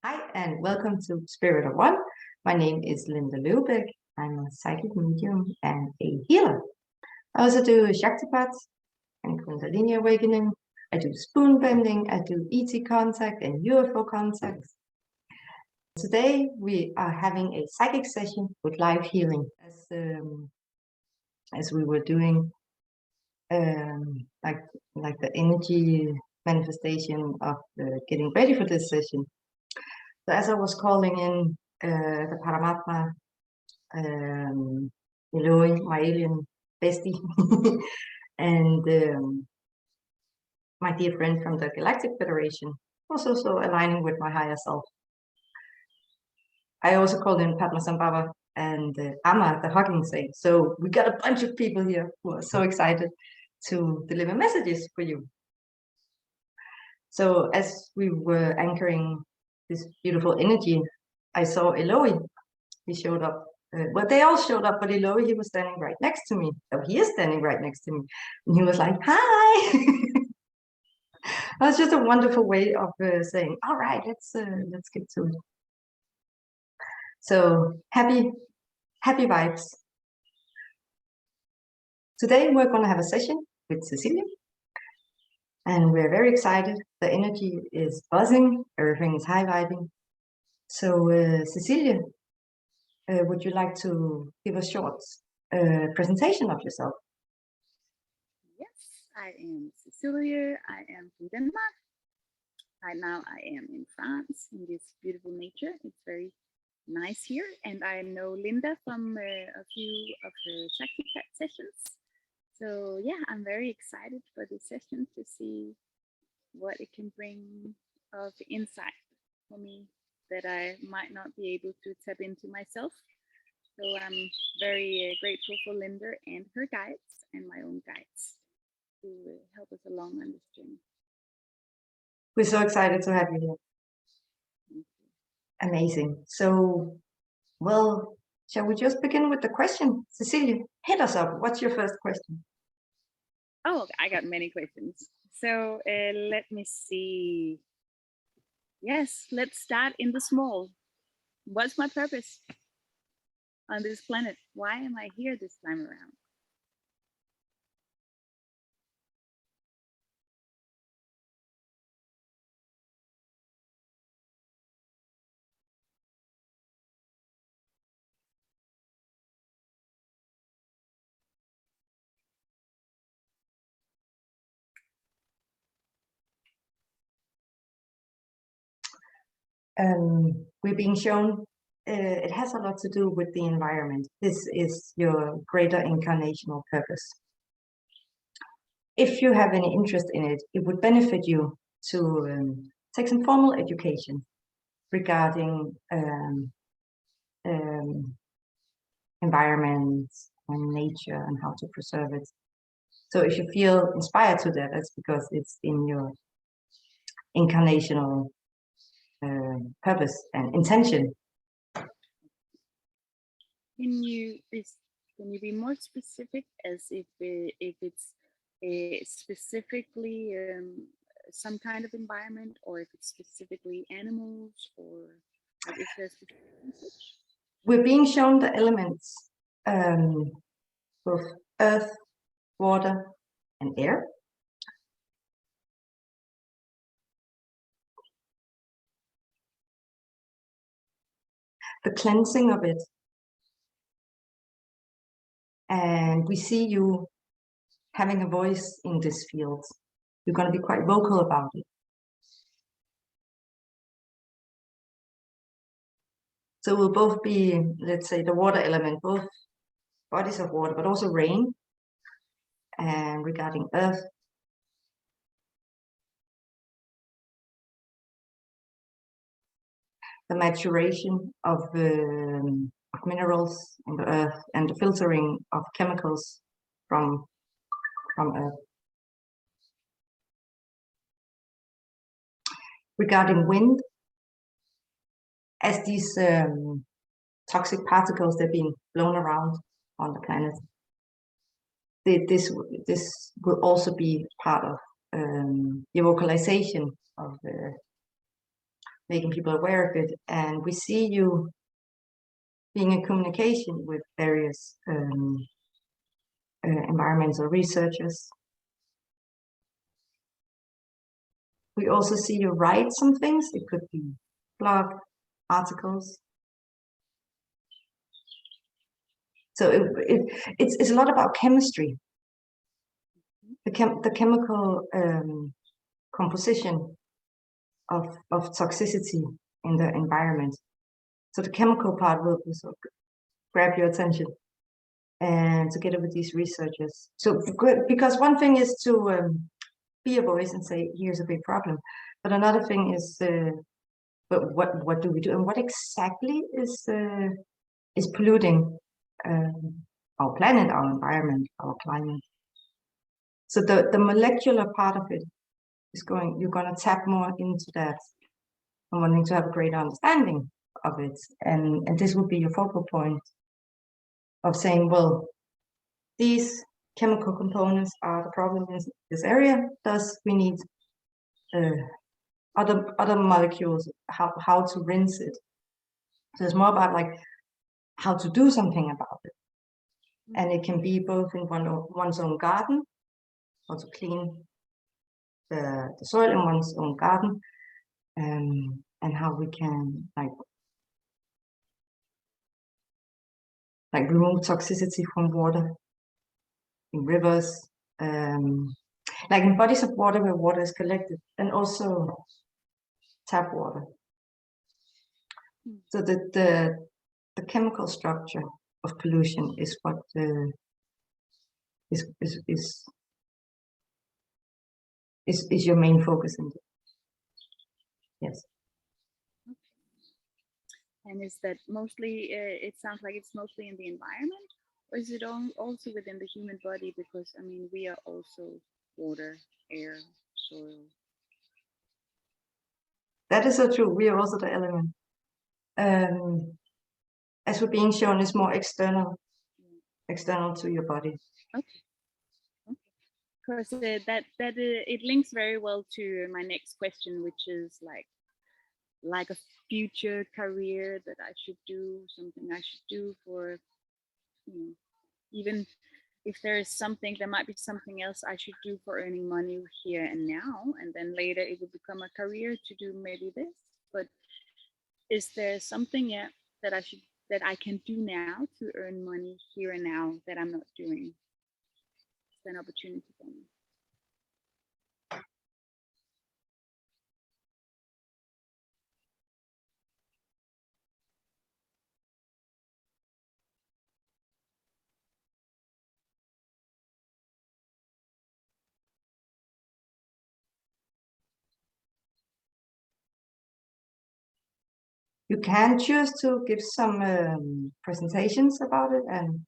Hi, and welcome to Spirit of One. My name is Linda Løwebeck. I'm a psychic medium and a healer. I also do shaktipat and kundalini awakening. I do spoon bending. I do ET contact and UFO contacts. Today we are having a psychic session with live healing, as we were doing, like the energy manifestation of getting ready for this session. So as I was calling in the Paramatma, Elohi, my alien bestie, and my dear friend from the Galactic Federation, was also aligning with my higher self. I also called in Padmasambhava and Amma, the hugging saint. So we got a bunch of people here who are so excited to deliver messages for you. So as we were anchoring this beautiful energy, I saw Elohi. He showed up. Well, they all showed up, but Elohi, he was standing right next to me. Oh, he is standing right next to me. And he was like, hi. That's just a wonderful way of saying, all right, let's get to it. So happy vibes. Today we're going to have a session with Cecilie, and we're very excited. The energy is buzzing, everything is high vibing. So Cecilie, would you like to give a short presentation of yourself? Yes, I am Cecilie. I am from Denmark. Right now I am in France in this beautiful nature. It's very nice here. And I know Linda from a few of her shaktipat sessions. So yeah, I'm very excited for this session to see what it can bring of insight for me that I might not be able to tap into myself. So I'm very grateful for Linda and her guides and my own guides to help us along on this journey. We're so excited to have you here. Amazing. So, well, shall we just begin with the question? Cecilie, hit us up. What's your first question? Oh, I got many questions. So let me see. Yes, let's start in the small. What's my purpose on this planet? Why am I here this time around? We're being shown it has a lot to do with the environment. This is your greater incarnational purpose. If you have any interest in it, it would benefit you to take some formal education regarding environment and nature and how to preserve it. So if you feel inspired to that, that's because it's in your incarnational purpose and intention. Can you be more specific, as if it's specifically some kind of environment, or if it's specifically animals, or like, is there a specific message? We're being shown the elements, both earth, water, and air. The cleansing of it. And we see you having a voice in this field. You're going to be quite vocal about it. So we'll both be, let's say, the water element, both bodies of water, but also rain. And regarding earth, the maturation of minerals in the earth and the filtering of chemicals from earth. Regarding wind, as these toxic particles, they're being blown around on the planet, this will also be part of the vocalization of making people aware of it. And we see you being in communication with various environmental researchers. We also see you write some things. It could be blog articles. So it's a lot about chemistry, the chemical composition of toxicity in the environment. So the chemical part will sort of grab your attention, and together with these researchers. So because one thing is to be a voice and say, here's a big problem, but another thing is, but what do we do, and what exactly is polluting our planet, our environment, our climate? So the molecular part of it is you're going to tap more into that and wanting to have a greater understanding of it. And this would be your focal point of saying, well, these chemical components are the problem in this area, thus we need other molecules, how to rinse it. So it's more about like how to do something about it. And it can be both in one's own garden, or to clean the soil in one's own garden, and how we can like remove toxicity from water, in rivers, like in bodies of water where water is collected, and also tap water. So the chemical structure of pollution is what is your main focus in it. Yes. And is that mostly, it sounds like it's mostly in the environment, or is it also within the human body? Because, I mean, we are also water, air, soil. That is so true. We are also the element. As we're being shown, is more external to your body. Okay. Because it links very well to my next question, which is like a future career that I should do, something I should do for, even if there is something, there might be something else I should do for earning money here and now, and then later it will become a career to do maybe this. But is there something yet that I can do now to earn money here and now that I'm not doing? It's an opportunity for me. You can choose to give some presentations about it and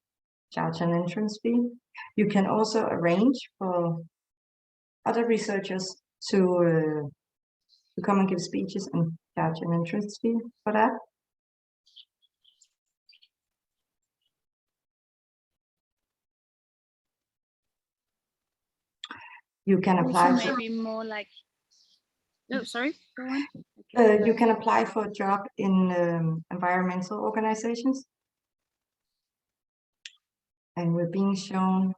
charge an entrance fee. You can also arrange for other researchers to come and give speeches and charge an entrance fee for that. You can apply also maybe more like, no, sorry, go on. You can apply for a job in environmental organizations, and we're being shown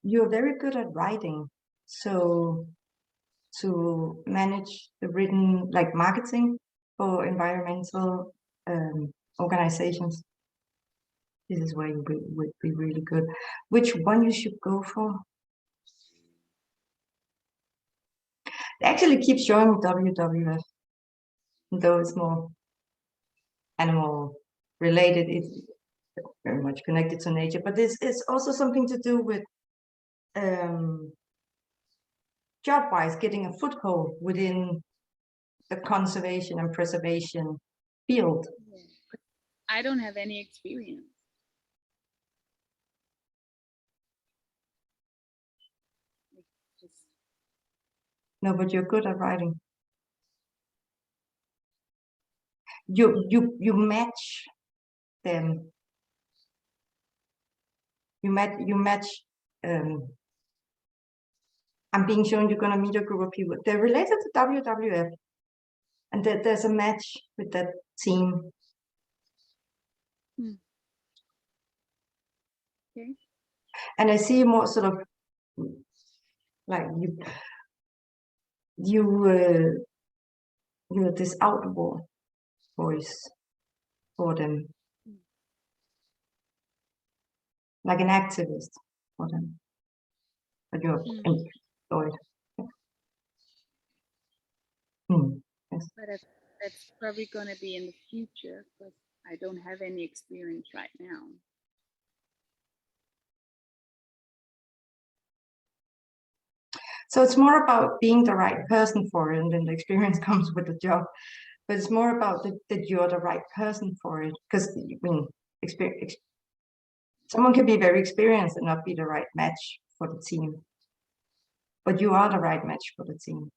you're very good at writing, so to manage the written, like marketing for environmental organizations, this is where you would be really good. Which one you should go for? It actually keeps showing WWF, though it's more animal related. It's very much connected to nature, but this is also something to do with job-wise, getting a foothold within the conservation and preservation field. I don't have any experience. No, but you're good at writing. you match them. You match. I'm being shown you're going to meet a group of people. They're related to WWF, and there's a match with that team. Okay. And I see more sort of like you're this outward voice for them, like an activist for them, but you're employed. Yes. But that's probably going to be in the future, because I don't have any experience right now. So it's more about being the right person for it, and then the experience comes with the job. But it's more about that you're the right person for it, because someone can be very experienced and not be the right match for the team. But you are the right match for the team.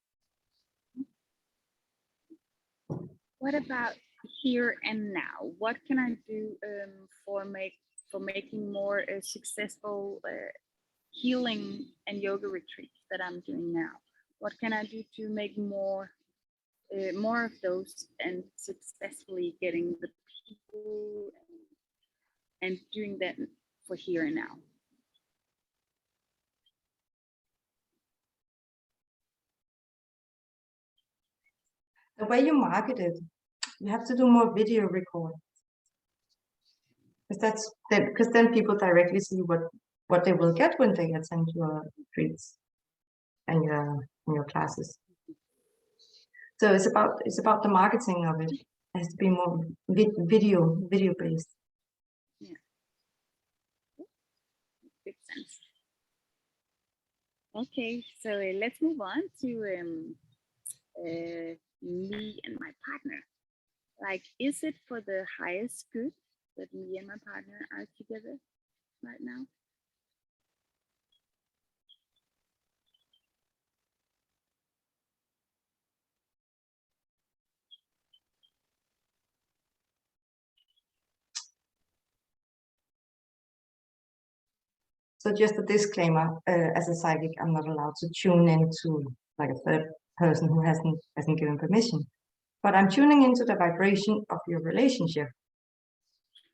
What about here and now? What can I do for making more successful healing and yoga retreats that I'm doing now? What can I do to make more of those and successfully getting the people and doing that for here and now? The way you market it, you have to do more video recording, because then people directly see what they will get when they attend your retreats and your classes. So it's about the marketing of it. It has to be more video based. Yeah, makes sense. Okay, so let's move on to me and my partner. Like, is it for the highest good that me and my partner are together right now? So just a disclaimer, as a psychic, I'm not allowed to tune into like a third person who hasn't given permission. But I'm tuning into the vibration of your relationship.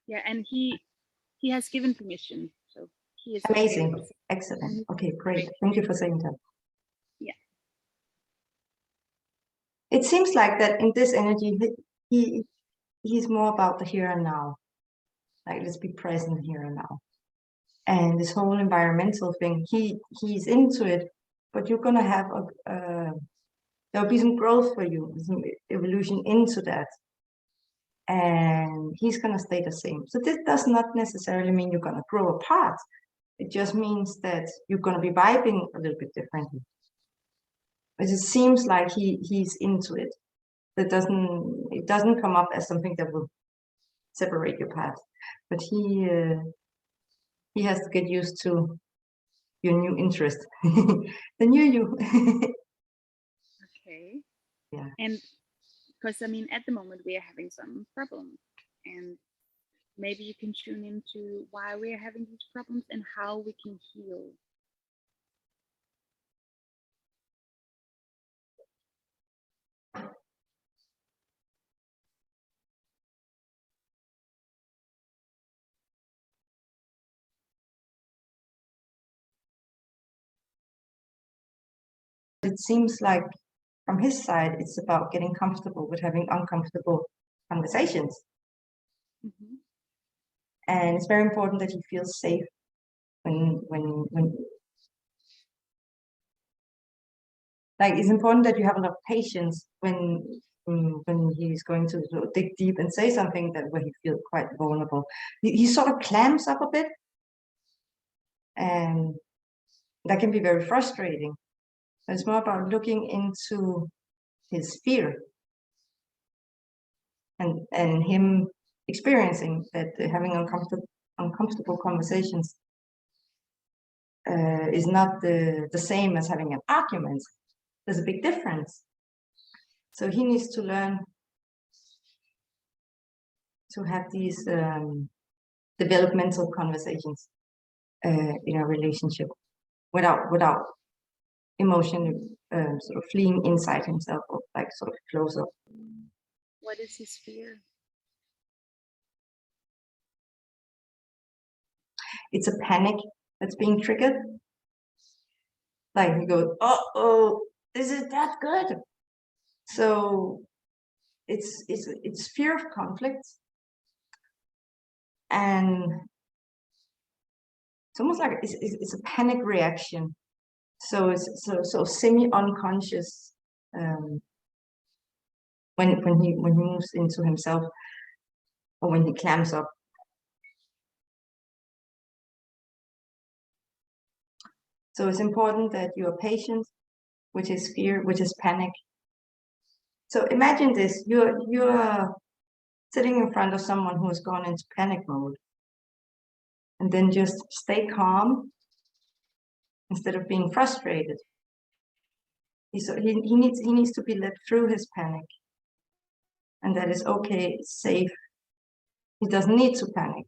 Yeah, and he has given permission, so he is amazing. Okay. Excellent. Okay, great. Thank you for saying that. Yeah. It seems like that in this energy, he's more about the here and now. Like, let's be present here and now. And this whole environmental thing, he's into it, but you're gonna have there'll be some growth for you, some evolution into that. And he's gonna stay the same. So this does not necessarily mean you're gonna grow apart. It just means that you're gonna be vibing a little bit differently. But it seems like he's into it. It doesn't come up as something that will separate your path. But he has to get used to your new interest, the new you. Okay. Yeah. And because I mean, at the moment we are having some problems, and maybe you can tune into why we are having these problems and how we can heal. It seems like from his side, it's about getting comfortable with having uncomfortable conversations. Mm-hmm. And it's very important that he feels safe when like, it's important that you have a lot of patience when he's going to sort of dig deep and say something where he feels quite vulnerable. He sort of clamps up a bit, and that can be very frustrating. It's more about looking into his fear and him experiencing that having uncomfortable conversations is not the same as having an argument. There's a big difference. So he needs to learn to have these developmental conversations in a relationship without emotion sort of fleeing inside himself, or like sort of close up. What is his fear? It's a panic that's being triggered. Like he goes, oh, this is that good. So it's fear of conflict, and it's almost like it's a panic reaction. So it's so semi-unconscious when he moves into himself, or when he clams up. So it's important that you are patient with his fear, with his panic. So imagine this: you're sitting in front of someone who has gone into panic mode, and then just stay calm instead of being frustrated. He needs to be led through his panic, and that is okay, it's safe. He doesn't need to panic,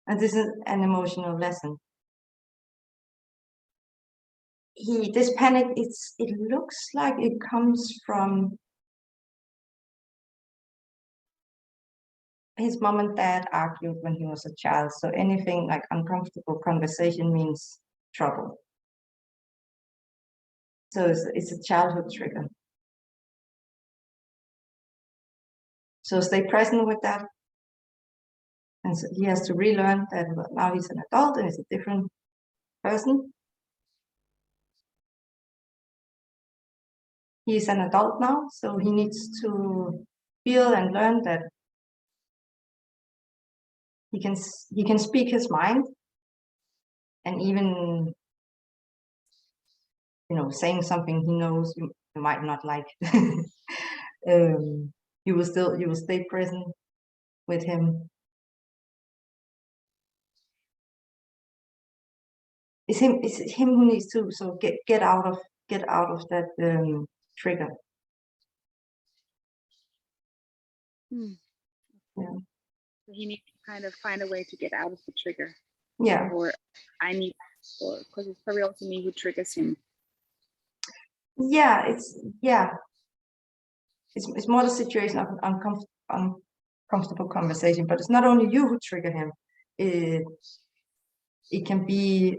and this is an emotional lesson. This panic, it looks like it comes from his mom and dad argued when he was a child. So anything like uncomfortable conversation means trouble. So it's a childhood trigger. So stay present with that. And so he has to relearn that now he's an adult and he's a different person. He's an adult now, so he needs to feel and learn that he can speak his mind, and even, you know, saying something he knows you might not like. You will stay present with him. It's him who needs to get out of that trigger. Yeah. So he needs to kind of find a way to get out of the trigger. Yeah. Or because it's probably also me who triggers him. Yeah, it's more the situation of uncomfortable conversation, but it's not only you who trigger him. It can be,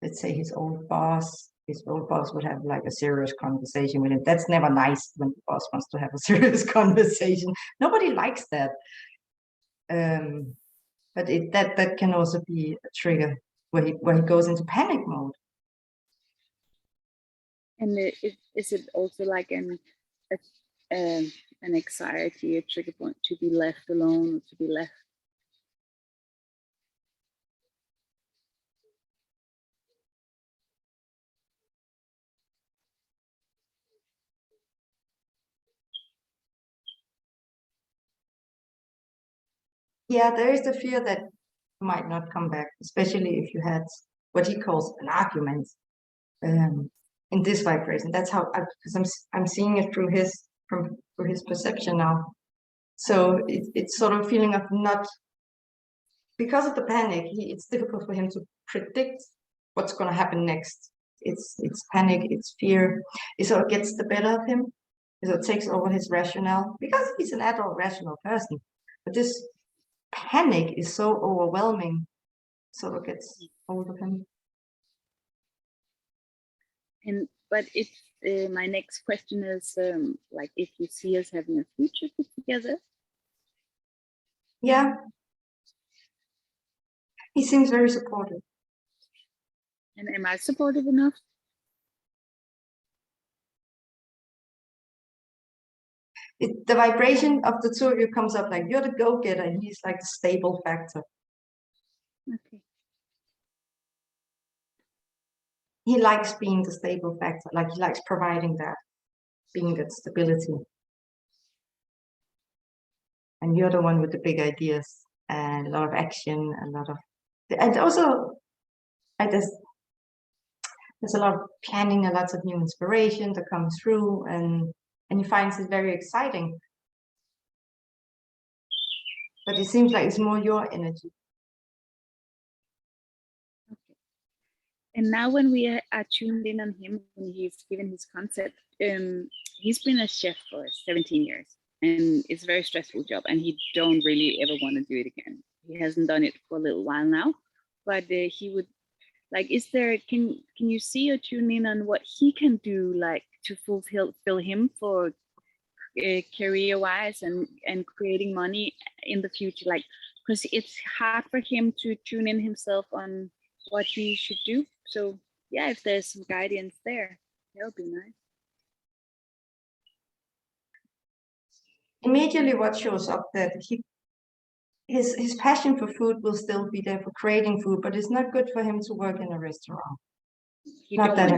let's say, his old boss. His old boss would have like a serious conversation with him. That's never nice when the boss wants to have a serious conversation. Nobody likes that. But that can also be a trigger where he goes into panic mode. And is it also like an anxiety, a trigger point to be left alone, or to be left? Yeah, there is the fear that you might not come back, especially if you had what he calls an argument in this vibration. That's how, because I'm seeing it through his perception now. So it's sort of feeling of not, because of the panic, it's difficult for him to predict what's going to happen next. It's panic, it's fear. It sort of gets the better of him. So it takes over his rationale, because he's an adult rational person. But this panic is so overwhelming, sort of gets hold of him. But if my next question is like, if you see us having a future together. Yeah, he seems very supportive. And am I supportive enough? The vibration of the two of you comes up like you're the go-getter, and he's like the stable factor. Okay. He likes being the stable factor, like he likes providing that, being that stability. And you're the one with the big ideas and a lot of action, and also there's a lot of planning, a lot of new inspiration that comes through, and he finds it very exciting. But it seems like it's more your energy. Okay. And now when we are tuned in on him, when he's given his concept, he's been a chef for 17 years, and it's a very stressful job, and he don't really ever want to do it again. He hasn't done it for a little while now, but he would like, is there, can you see or tune in on what he can do, like to fulfill him for career wise and creating money in the future, like, because it's hard for him to tune in himself on what he should do. So yeah, if there's some guidance there, that would be nice. Immediately what shows up that his passion for food will still be there, for creating food, but it's not good for him to work in a restaurant. Not that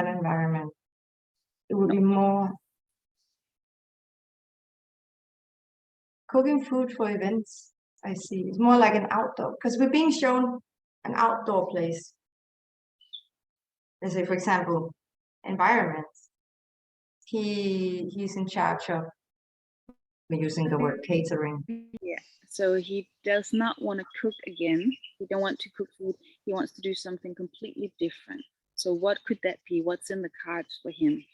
environment. It would be more cooking food for events. I see. It's more like an outdoor, because we're being shown an outdoor place. Let's say, for example, environment. He's in charge of, we're using the word catering. Yeah. So he does not want to cook again. He don't want to cook food. He wants to do something completely different. So what could that be? What's in the cards for him?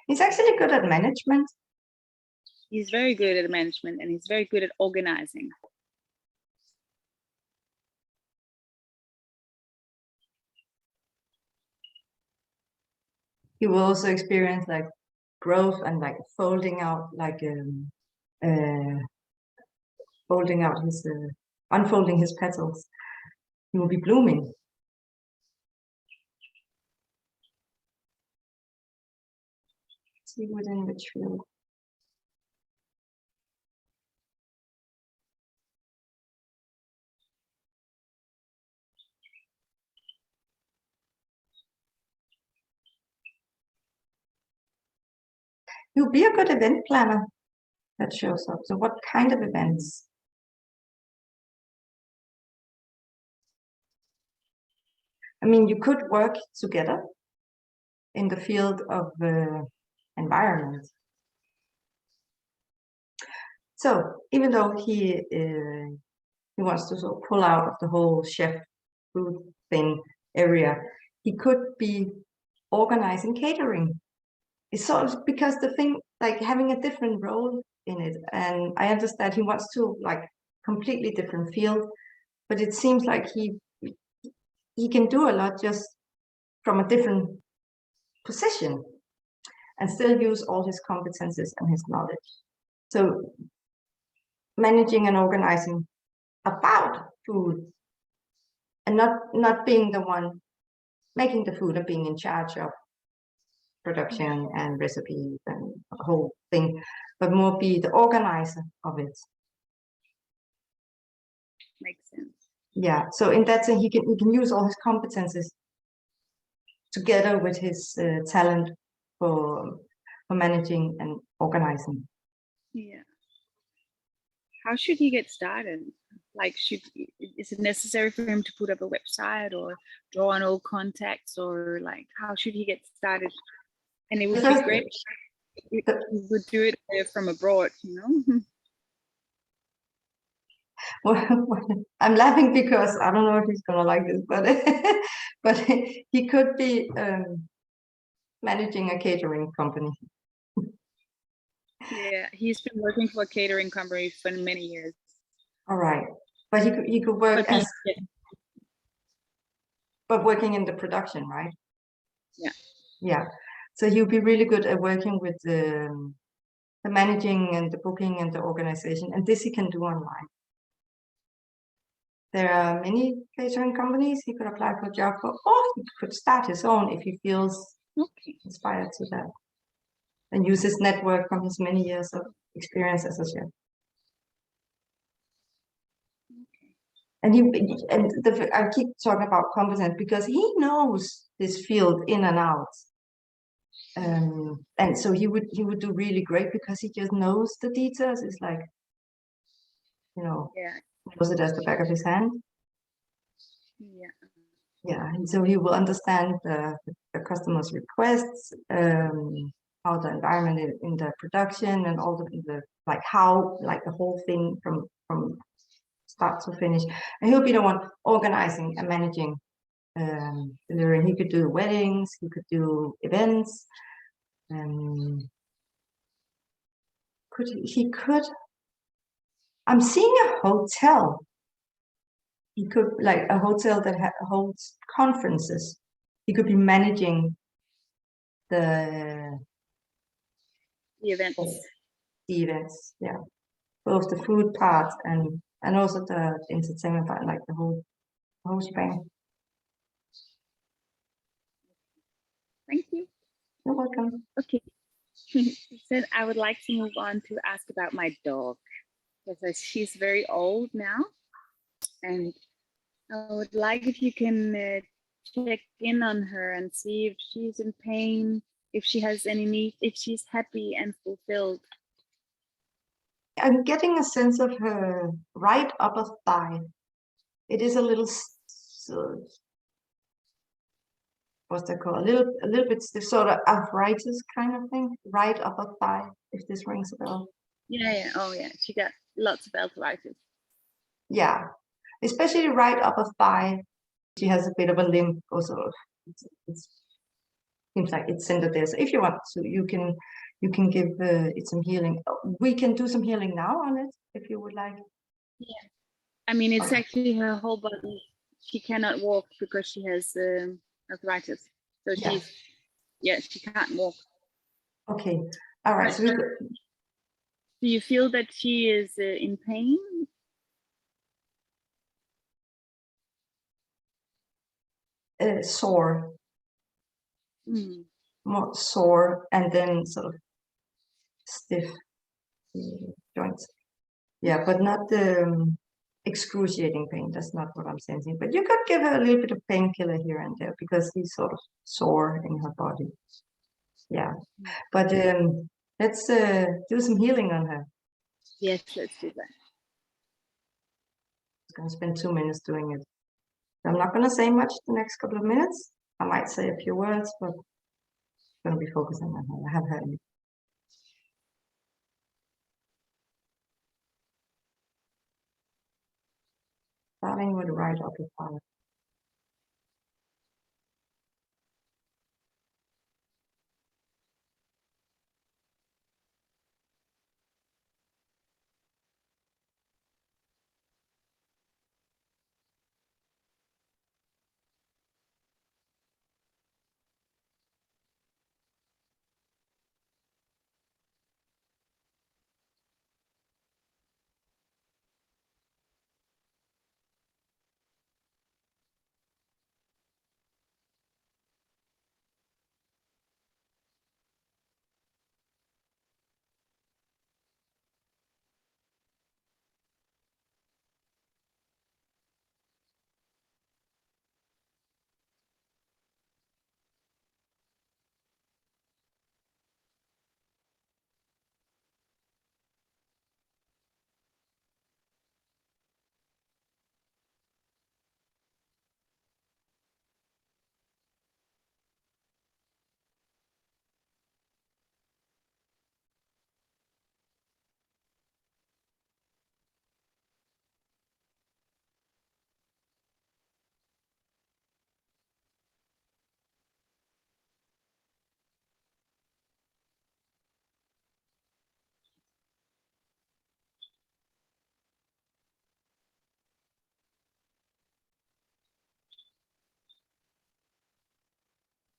He's actually good at management. He's very good at management, and he's very good at organizing. He will also experience like growth and like folding out, like folding out his, unfolding his petals. He will be blooming. See within which field. You'll be a good event planner. That shows up. So what kind of events? I mean, you could work together in the field of environment. So even though he wants to sort of pull out of the whole chef food thing area, he could be organizing catering. It's sort of because the thing, like having a different role in it, and I understand he wants to like completely different field, but it seems like he can do a lot just from a different position and still use all his competences and his knowledge. So managing and organizing about food and not being the one making the food and being in charge of production and recipes and the whole thing, but more be the organizer of it. Makes sense. Yeah, so in that sense, he can use all his competences together with his talent for managing and organizing. Yeah. How should he get started? Like, is it necessary for him to put up a website or draw on old contacts, or like, how should he get started? And it would be great if he would do it from abroad, you know? Well, I'm laughing because I don't know if he's gonna like this, but but he could be managing a catering company. Yeah, he's been working for a catering company for many years. All right, but he could work as, but working in the production, right? Yeah. Yeah, so he'll be really good at working with the managing and the booking and the organization, and this he can do online. There are many catering companies he could apply for a job for, or he could start his own if he feels inspired to that, and use his network from his many years of experience as a chef. And I keep talking about competence because he knows this field in and out. And so he would do really great because he just knows the details. It's like, you know, knows it as the back of his hand. Yeah, and so he will understand the customer's requests. how the environment in the production and all the like how like the whole thing from start to finish. And he'll be the one organizing and managing delivering. He could do weddings, he could do events, he could. I'm seeing a hotel. He could like a hotel that holds conferences. He could be managing the events. The events, yeah, both the food part and also the entertainment part, like the whole shebang. Thank you. You're welcome. Okay. So I would like to move on to ask about my dog, because she's very old now, and I would like if you can check in on her and see if she's in pain, if she has any need, if she's happy and fulfilled. I'm getting a sense of her right upper thigh. It is a little, what's that called? A little bit stiff, sort of arthritis kind of thing. Right upper thigh, if this rings a bell. Yeah. Oh, yeah. She got lots of arthritis. Yeah, especially right upper thigh. She has a bit of a limp, also. It seems like it's centered there. So if you want to, you can give it some healing. We can do some healing now on it if you would like. Yeah, I mean, it's actually her whole body. She cannot walk because she has arthritis. So she can't walk. Okay, all right. So do you feel that she is in pain? Sore. More sore, and then sort of stiff joints. Yeah, but not excruciating pain. That's not what I'm sensing. But you could give her a little bit of painkiller here and there because he's sort of sore in her body. Yeah, but let's do some healing on her. Yes, let's do that. I'm going to spend 2 minutes doing it. I'm not going to say much the next couple of minutes. I might say a few words, but I'm going to be focusing on her. I have her in. Starting with the right upper thigh.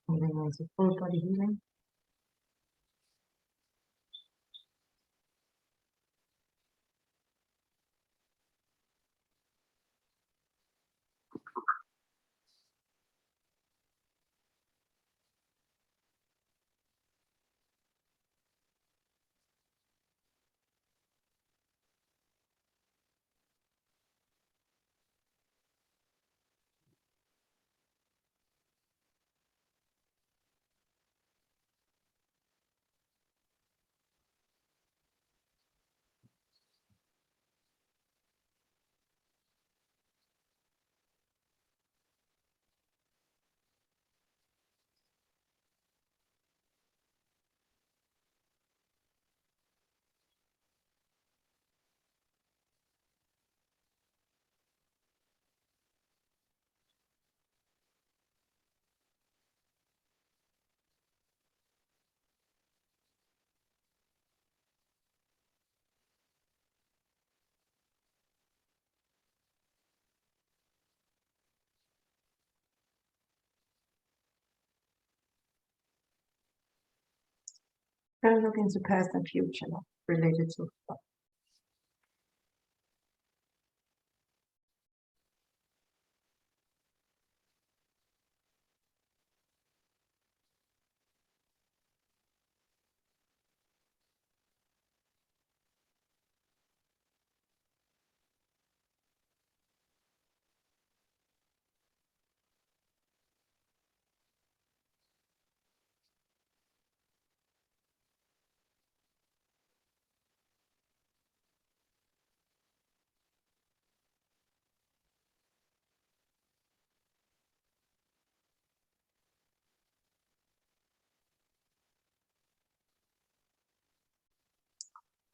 Moving on to full body healing. Gonna look into past and future related to.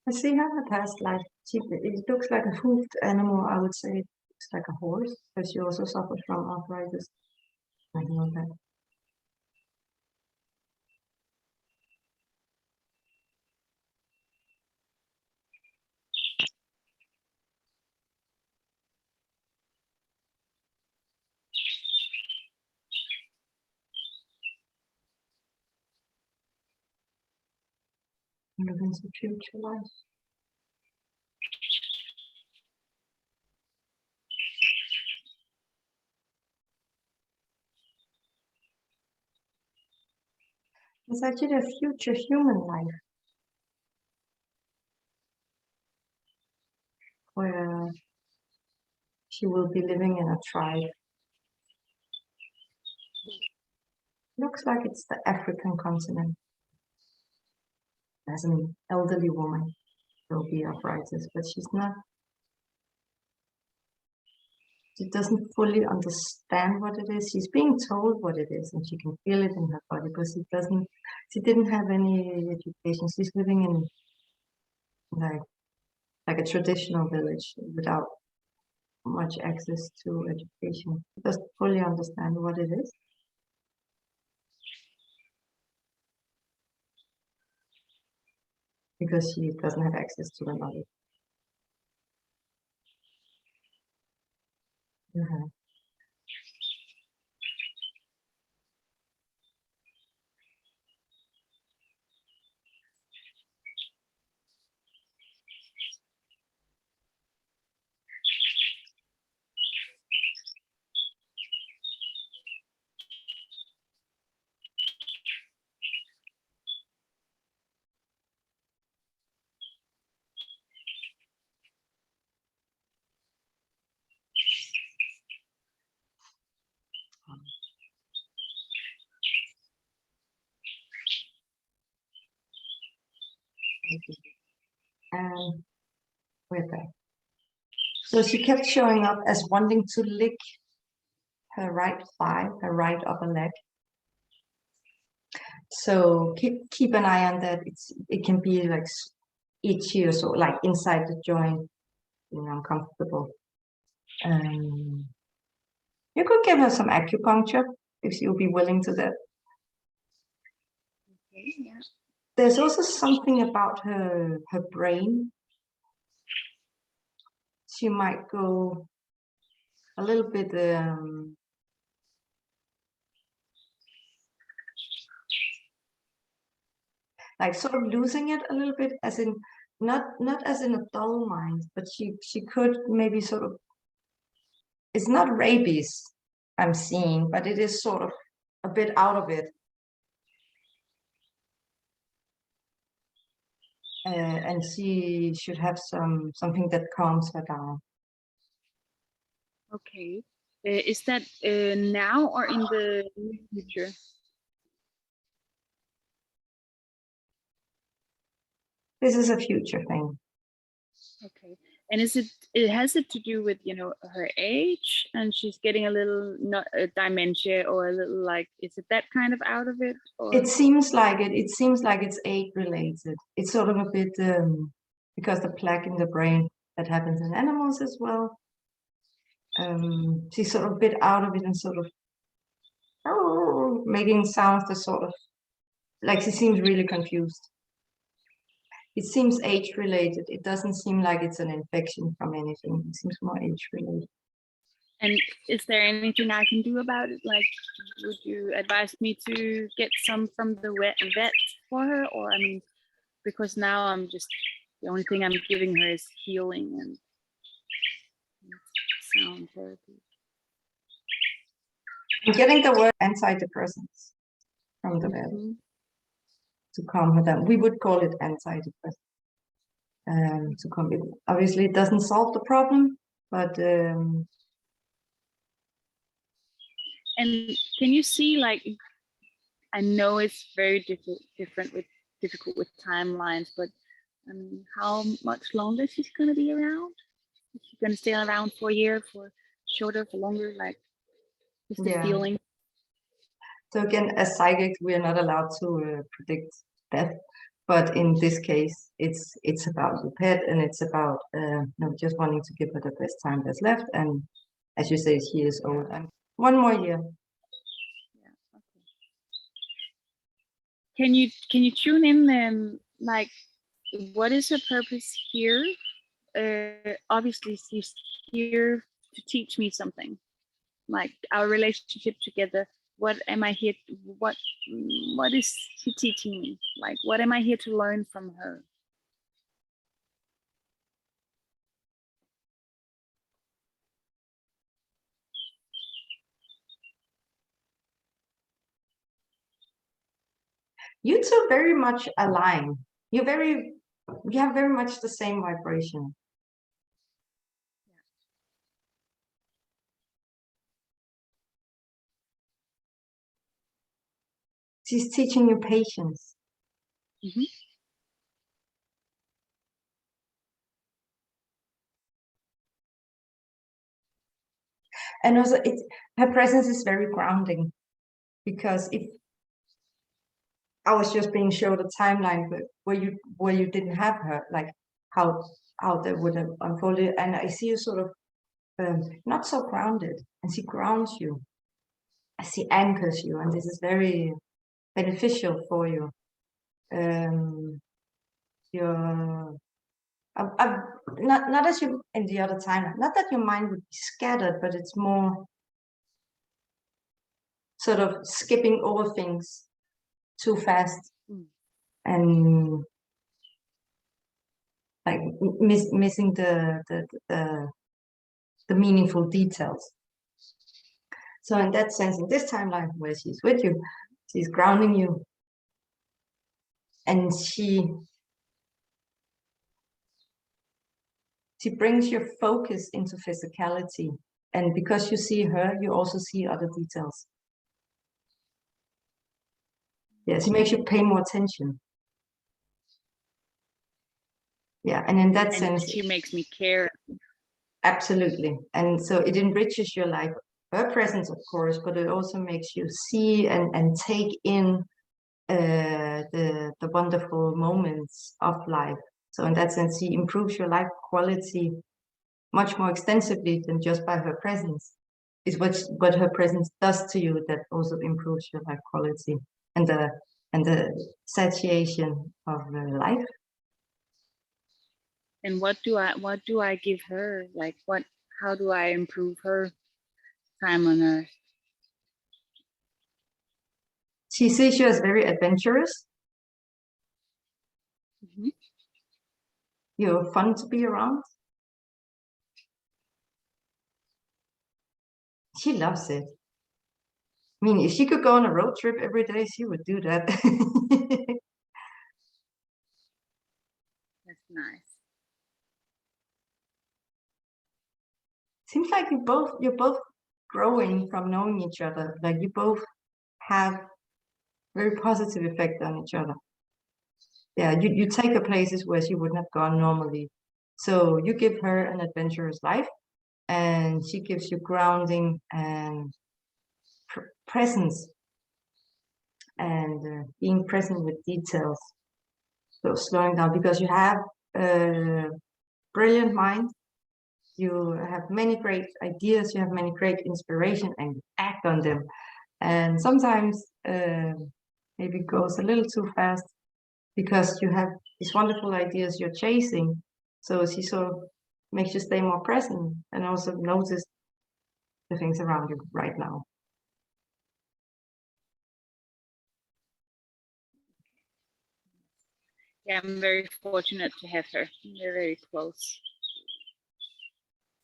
I see her in the past life. It looks like a hoofed animal. I would say it's like a horse, but she also suffers from arthritis. I know that. Look into future life. It's actually a future human life where she will be living in a tribe. Looks like it's the African continent. As an elderly woman, there will be arthritis, but she's not. She doesn't fully understand what it is. She's being told what it is, and she can feel it in her body, but she doesn't. She didn't have any education. She's living in like a traditional village without much access to education. She doesn't fully understand what it is. Because she doesn't have access to the knowledge. And we're back. So she kept showing up as wanting to lick her right thigh, her right upper leg. So keep an eye on that. It can be like itchy or so, like inside the joint, uncomfortable. You could give her some acupuncture if she would be willing to that. Okay, yeah. There's also something about her brain. She might go a little bit like sort of losing it a little bit, as in not as in a dull mind, but she could maybe sort of, it's not rabies I'm seeing, but it is sort of a bit out of it. And she should have something that calms her down. Okay. Is that now or in the near future? This is a future thing. Okay. And it has it to do with, her age, and she's getting a little dementia, or a little, like, is it that kind of out of it? Or? It seems like it. It seems like it's age related. It's sort of a bit because the plaque in the brain that happens in animals as well. She's sort of a bit out of it and sort of making sounds that sort of like she seems really confused. It seems age related. It doesn't seem like it's an infection from anything. It seems more age related. And is there anything I can do about it? Like, would you advise me to get some from the vet for her? Or, I mean, because now I'm just, the only thing I'm giving her is healing and sound therapy. I'm getting the word antidepressants from the vet to calm her down. We would call it antidepressant. To calm it. Obviously, it doesn't solve the problem, but and can you see, like, I know it's very difficult with timelines, but I mean, how much longer she's gonna be around? Is she gonna stay around for a year, for shorter, for longer? Like, just the feeling. So again, as psychics, we are not allowed to predict death, but in this case, it's about the pet, and it's about just wanting to give her the best time that's left. And as you say, she is old, and 1 more year. Yeah. Okay. Can you tune in and, like, what is her purpose here? Obviously, she's here to teach me something, like our relationship together. What am I here? What is she teaching me? Like, what am I here to learn from her? You two very much align. You have very much the same vibration. She's teaching you patience. And also, her presence is very grounding, because if I was just being showed a timeline where you didn't have her, like how that would have unfolded, and I see you sort of not so grounded, and she grounds you. She anchors you, and this is very beneficial for you. You're not as you in the other time. Not that your mind would be scattered, but it's more sort of skipping over things too fast, and like missing the meaningful details. So in that sense, in this timeline where she's with you, she's grounding you, and she brings your focus into physicality. And because you see her, you also see other details. Yeah, she makes you pay more attention. Yeah, and in that sense, she makes me care. Absolutely. And so it enriches your life, her presence, of course, but it also makes you see and take in the wonderful moments of life. So in that sense, she improves your life quality much more extensively than just by her presence. Is what her presence does to you that also improves your life quality and the satiation of life. And what do I give her? Like, how do I improve her time on Earth? She sees you as very adventurous. You're fun to be around. She loves it. I mean, if she could go on a road trip every day, she would do that. That's nice. Seems like you're both growing from knowing each other. Like you both have very positive effect on each other. Yeah, you take her places where she wouldn't have gone normally. So you give her an adventurous life, and she gives you grounding and presence, and being present with details. So slowing down, because you have a brilliant mind. You have many great ideas, you have many great inspiration, and you act on them. And sometimes maybe it goes a little too fast, because you have these wonderful ideas you're chasing. So she sort of makes you stay more present and also notice the things around you right now. I'm very fortunate to have her. We're very close.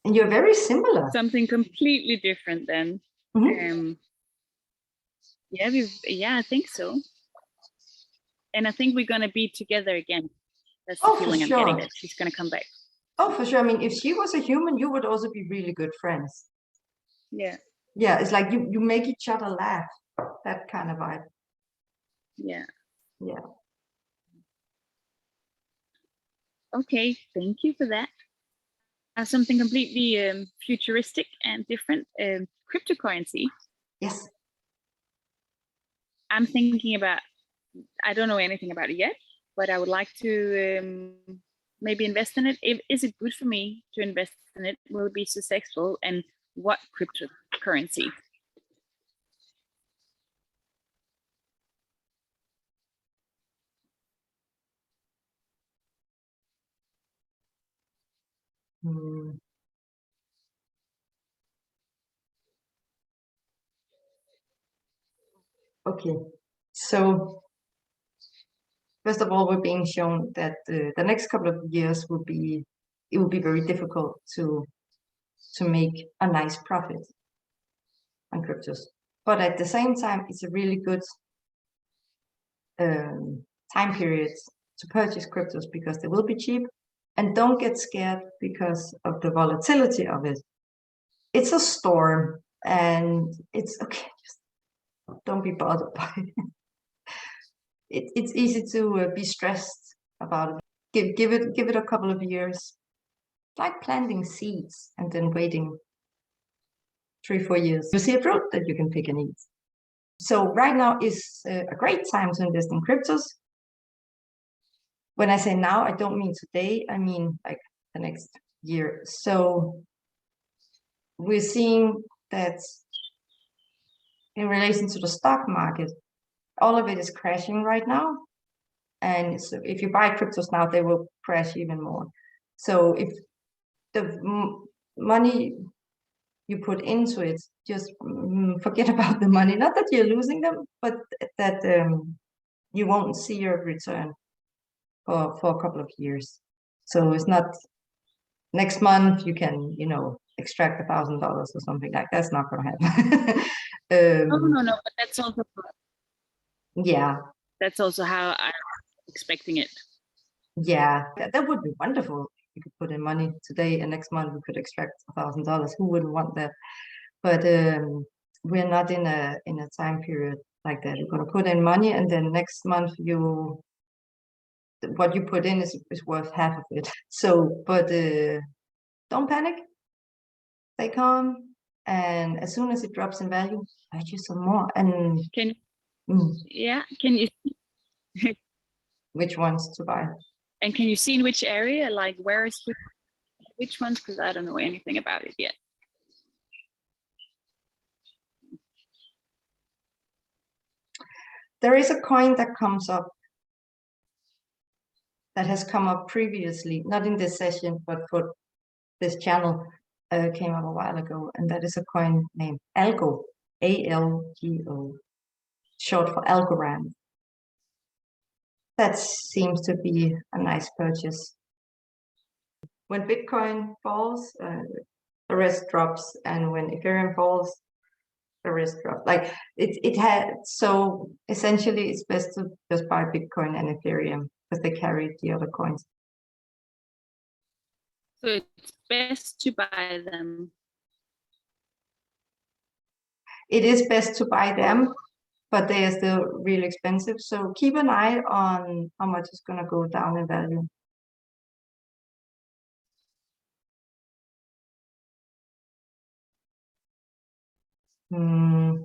And you're very similar. Something completely different then. Yeah, I think so. And I think we're gonna be together again. That's the feeling I'm getting, that she's gonna come back. Oh, for sure. I mean, if she was a human, you would also be really good friends. Yeah. Yeah, it's like you make each other laugh. That kind of vibe. Yeah. Yeah. Okay, thank you for that. Something completely futuristic and different, cryptocurrency. Yes. I'm thinking about, I don't know anything about it yet, but I would like to maybe invest in it. Is it good for me to invest in it? Will it be successful? And what cryptocurrency? Okay, so first of all, we're being shown that the next couple of years will be very difficult to make a nice profit on cryptos. But at the same time, it's a really good time period to purchase cryptos because they will be cheap. And don't get scared because of the volatility of it. It's a storm, and it's okay. Just don't be bothered by it. It's easy to be stressed about it. Give it a couple of years, like planting seeds and then waiting 3-4 years to see a fruit that you can pick and eat. So right now is a great time to invest in cryptos. When I say now, I don't mean today. I mean like the next year. So we're seeing that in relation to the stock market, all of it is crashing right now. And so if you buy cryptos now, they will crash even more. So if the money you put into it, just forget about the money. Not that you're losing them, but that you won't see your return for a couple of years. So it's not next month you can, extract $1,000 or something like that's not going to happen. No, but that's also yeah. That's also how I'm expecting it. Yeah, that would be wonderful. You could put in money today and next month we could extract $1,000. Who wouldn't want that? But we're not in a time period like that. You're gonna put in money and then next month what you put in is worth half of it. So, but don't panic. Stay calm, and as soon as it drops in value, purchase some more. And can you which ones to buy? And can you see in which area, like where is which ones? Because I don't know anything about it yet. There is a coin that comes up that has come up previously, not in this session, but for this channel, came up a while ago, and that is a coin named Algo, ALGO, short for Algorand. That seems to be a nice purchase. When Bitcoin falls, the rest drops, and when Ethereum falls, the rest drops. Like it had, so essentially it's best to just buy Bitcoin and Ethereum because they carry the other coins. So it's best to buy them. It is best to buy them, but they are still really expensive. So keep an eye on how much it's going to go down in value.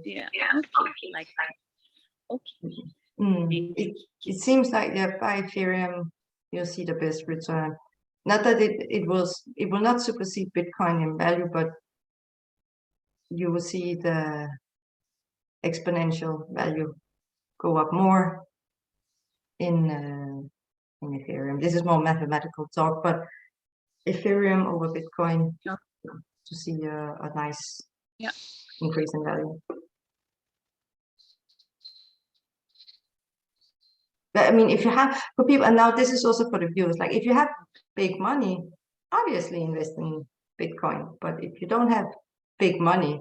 Yeah. Okay. Like that. Okay. It seems like by Ethereum, you'll see the best return. Not that it will not supersede Bitcoin in value, but you will see the exponential value go up more in Ethereum. This is more mathematical talk, but Ethereum over Bitcoin to see a nice increase in value. I mean, if you have, for people, and now this is also for the viewers, like if you have big money, obviously invest in Bitcoin. But if you don't have big money,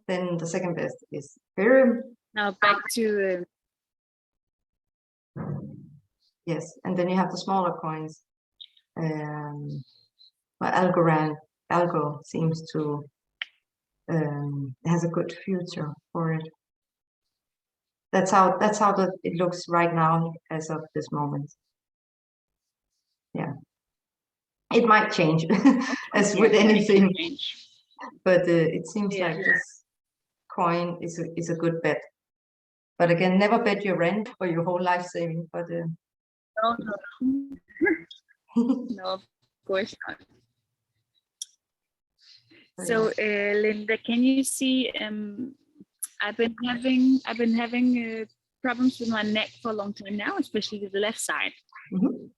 then the second best is Ethereum. Now back to yes, and then you have the smaller coins. But Algo seems to has a good future for it. That's how it looks right now as of this moment. Yeah, it might change as with anything, but it seems like this coin is a good bet. But again, never bet your rent or your whole life saving. But no, no, of course not. So Linda, can you see? I've been having problems with my neck for a long time now, especially with the left side. Mm-hmm.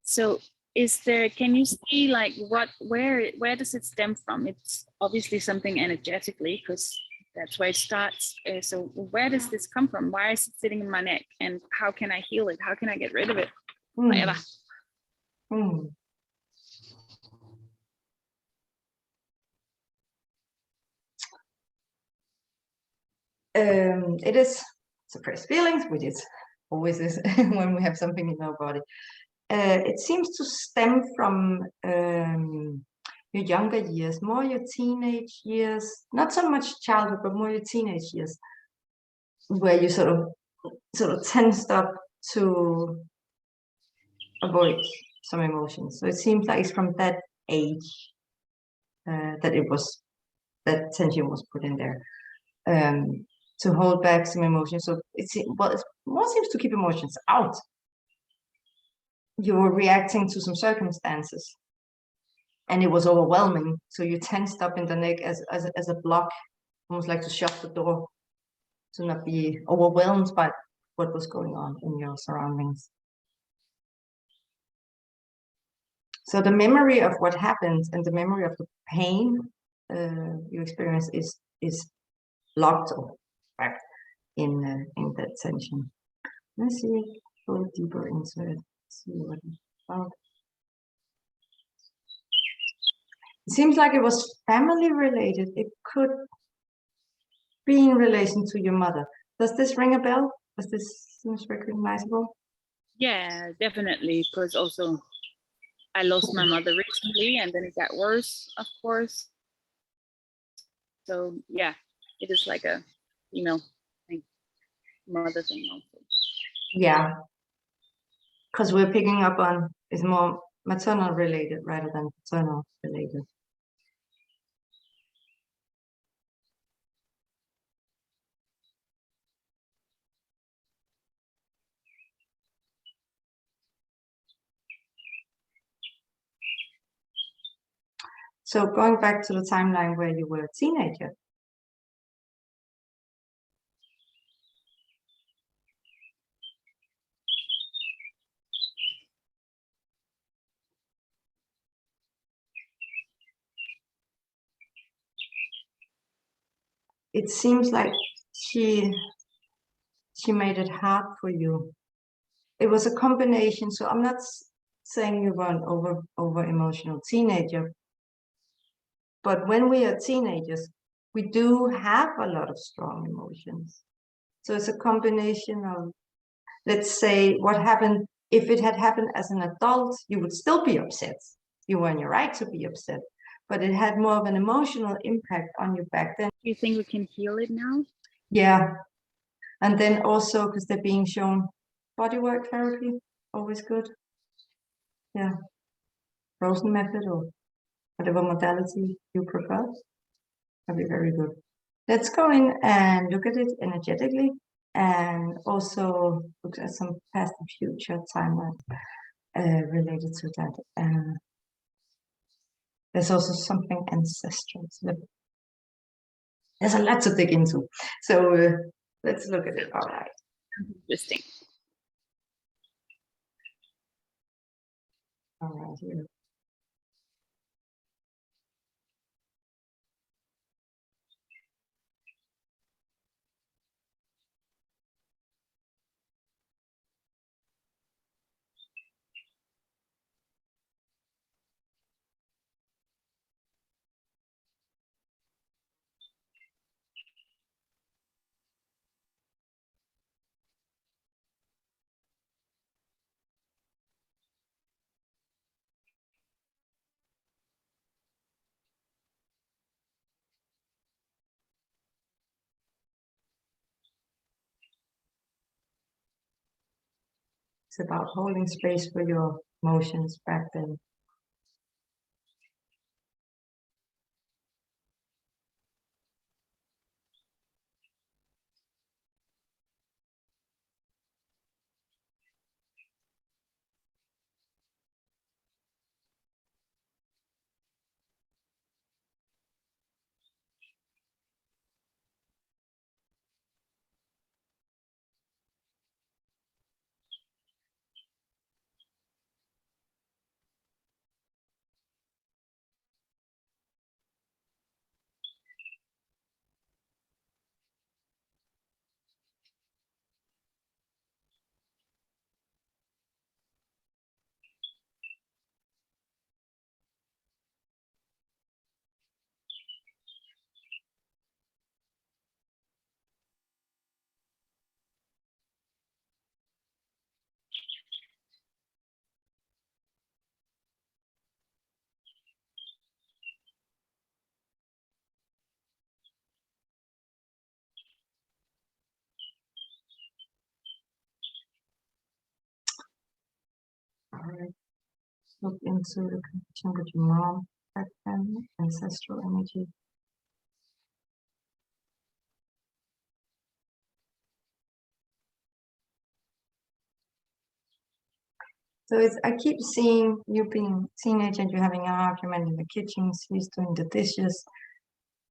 So can you see like where does it stem from? It's obviously something energetically, because that's where it starts. So where does this come from? Why is it sitting in my neck, and how can I heal it? How can I get rid of it? Forever? It is suppressed feelings, which is always is when we have something in our body. It seems to stem from your younger years, more your teenage years, not so much childhood, but more your teenage years, where you sort of tensed up to avoid some emotions. So it seems like it's from that age that tension was put in there. To hold back some emotions. So it more seems to keep emotions out. You were reacting to some circumstances, and it was overwhelming. So you tensed up in the neck as a block, almost like to shut the door, to not be overwhelmed by what was going on in your surroundings. So the memory of what happened and the memory of the pain you experience is locked or back in that tension. Let's see, go deeper into it. See what it's about. It seems like it was family related. It could be in relation to your mother. Does this ring a bell? Does this seem recognizable? Yeah, definitely. Because also I lost my mother recently, and then it got worse, of course. So yeah, it is like a thing, mother thing also. Yeah, because we're picking up on is more maternal related rather than paternal related. So going back to the timeline where you were a teenager, it seems like she made it hard for you. It was a combination. So I'm not saying you were an over emotional teenager, but when we are teenagers, we do have a lot of strong emotions. So it's a combination of, let's say, what happened. If it had happened as an adult, you would still be upset. You were in your right to be upset, but it had more of an emotional impact on you back then. Do you think we can heal it now? Yeah. And then also because they're being shown bodywork therapy, always good. Yeah. Frozen method or whatever modality you prefer. That'd be very good. Let's go in and look at it energetically, and also look at some past and future timeline related to that. There's also something ancestral. So there's a lot to dig into. So let's look at it. All right. Interesting. All right. Here. It's about holding space for your emotions back then. Alright. Look into the connection with your mom back then, ancestral energy. So I keep seeing you being a teenager and you're having an argument in the kitchen. She's doing the dishes,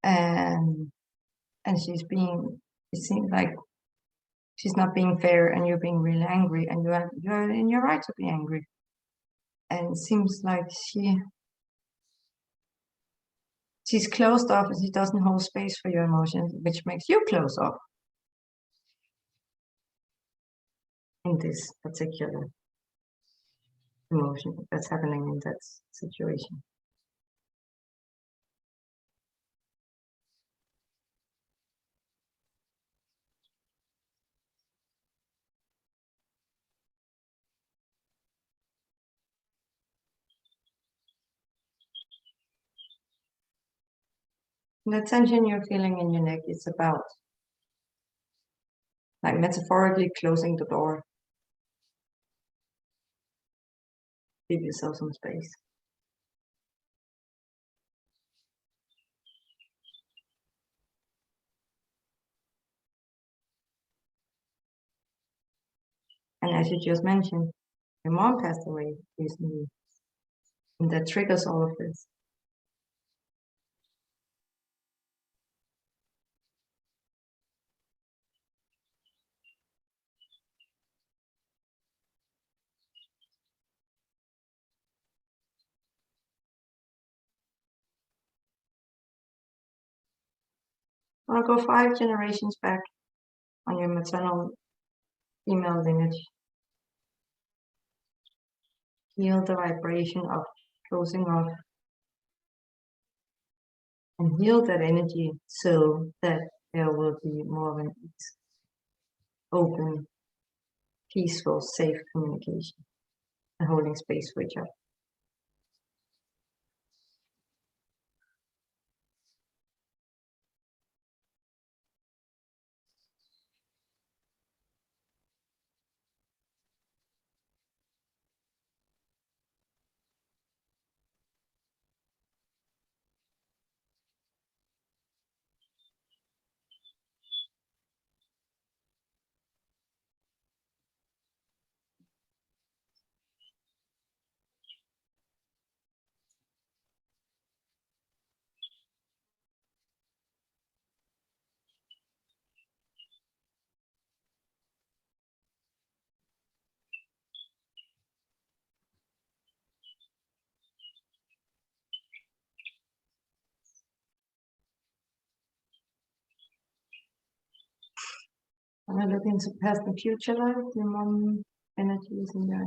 and she's being. It seems like she's not being fair, and you're being really angry, and you're in your right to be angry. And it seems like she's closed off, and she doesn't hold space for your emotions, which makes you close off in this particular emotion that's happening in that situation. And the tension you're feeling in your neck is about, like, metaphorically closing the door. Give yourself some space. And as you just mentioned, your mom passed away recently, and that triggers all of this. I'll go 5 generations back on your maternal female lineage. Heal the vibration of closing off and heal that energy so that there will be more of an open, peaceful, safe communication and holding space for each other. I'm gonna look into past and future life, your mom energies and your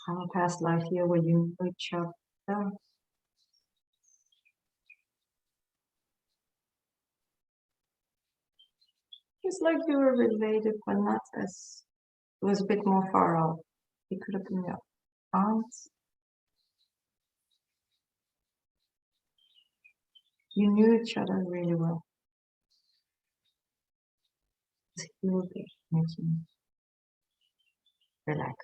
our past life here where you know each other. It's like you were related, but not as, it was a bit more far off. It could have been your aunts. You knew each other really well. You will be making relax.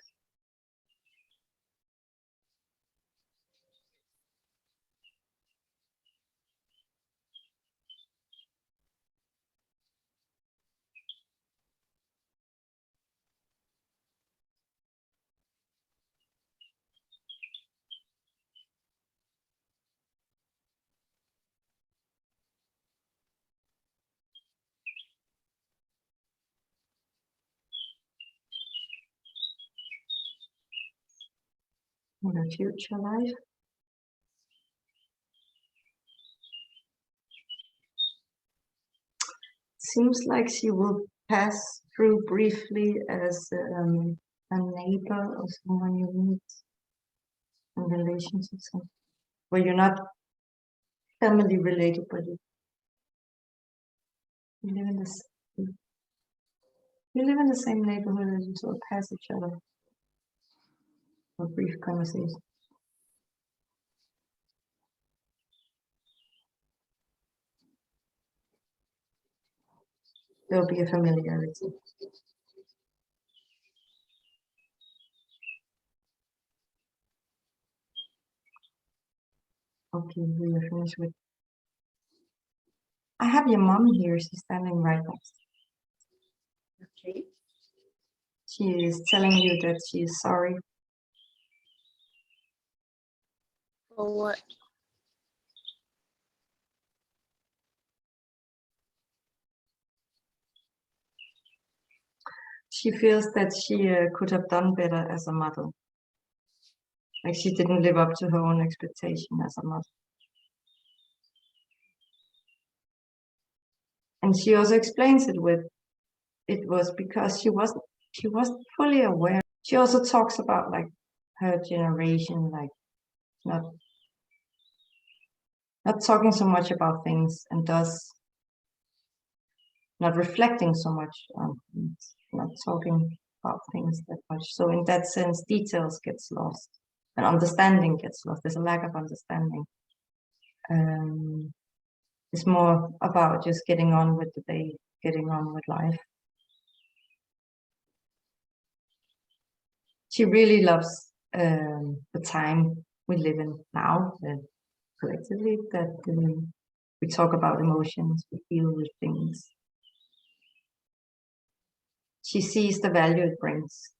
In her future life. Seems like she will pass through briefly as a neighbor or someone you meet in relationship, where you're not family related, but you live in this. You live in the same neighborhood and you sort of pass each other for a brief conversation. There will be a familiarity. Okay, we are finished with. I have your mom here. She's standing right next. Okay. She is telling you that she is sorry. For what? She feels that she could have done better as a mother. Like she didn't live up to her own expectation as a mother. And she also explains it with, it was because she wasn't fully aware. She also talks about like her generation, like not talking so much about things and thus not reflecting so much on things, not talking about things that much. So in that sense, details gets lost and understanding gets lost. There's a lack of understanding. It's more about just getting on with the day, getting on with life. She really loves the time we live in now, collectively, that we talk about emotions, we feel with things. She sees the value it brings,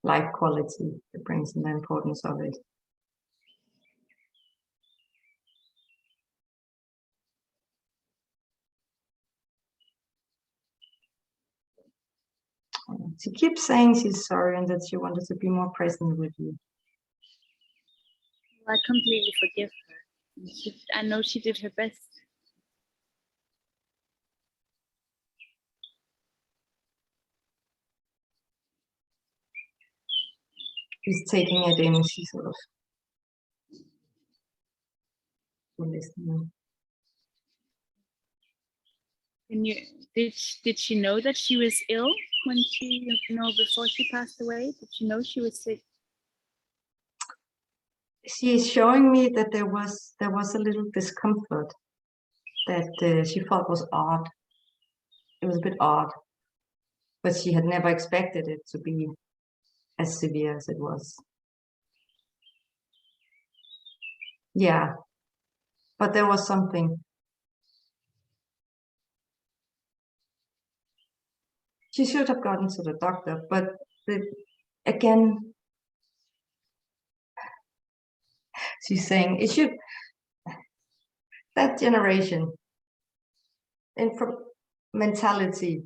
life quality it brings, and the importance of it. She keeps saying she's sorry and that she wanted to be more present with you. I completely forgive her. I know she did her best. She's taking it in, she's sort of listening. And did she know that she was ill when she, before she passed away? Did she know she was sick? She's showing me that there was a little discomfort that she felt was odd. It was a bit odd, but she had never expected it to be as severe as it was. Yeah, but there was something. She should have gotten to the doctor, but again, she's saying it should, that generation, and from mentality,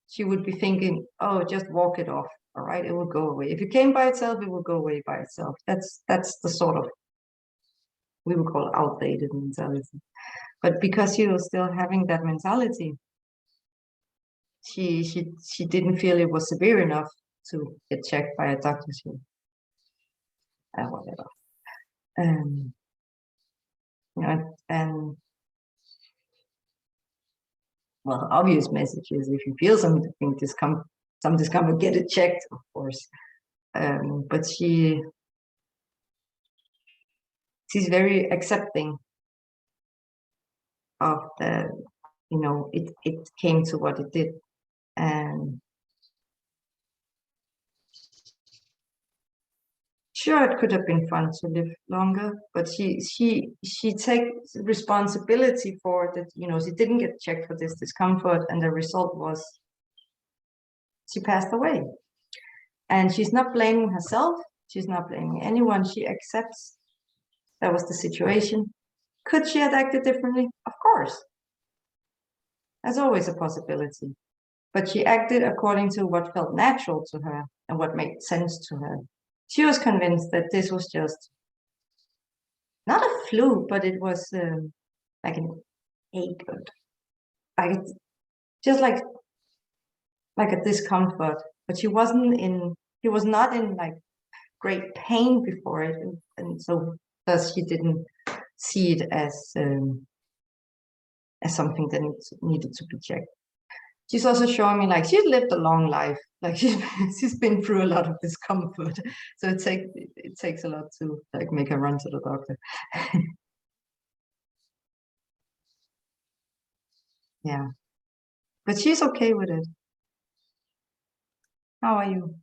she would be thinking, oh, just walk it off, all right, it will go away. If it came by itself, it will go away by itself. That's the sort of, we would call outdated mentality. But because she was still having that mentality, she didn't feel it was severe enough to get checked by a doctor. Whatever. And well, the obvious message is if you feel something some discomfort, get it checked, of course. But she's very accepting of you know, it came to what it did. And sure, it could have been fun to live longer, but she takes responsibility for it. That, you know, she didn't get checked for this discomfort, and the result was she passed away. And she's not blaming herself. She's not blaming anyone. She accepts that was the situation. Could she have acted differently? Of course. There's always a possibility. But she acted according to what felt natural to her and what made sense to her. She was convinced that this was just not a flu, but it was like an ache, like just like a discomfort. But she was not in like great pain before it, and so thus she didn't see it as something that needed to be checked. She's also showing me like she's lived a long life, like she's been through a lot of discomfort, so it takes a lot to like make her run to the doctor. Yeah, but she's okay with it. How are you?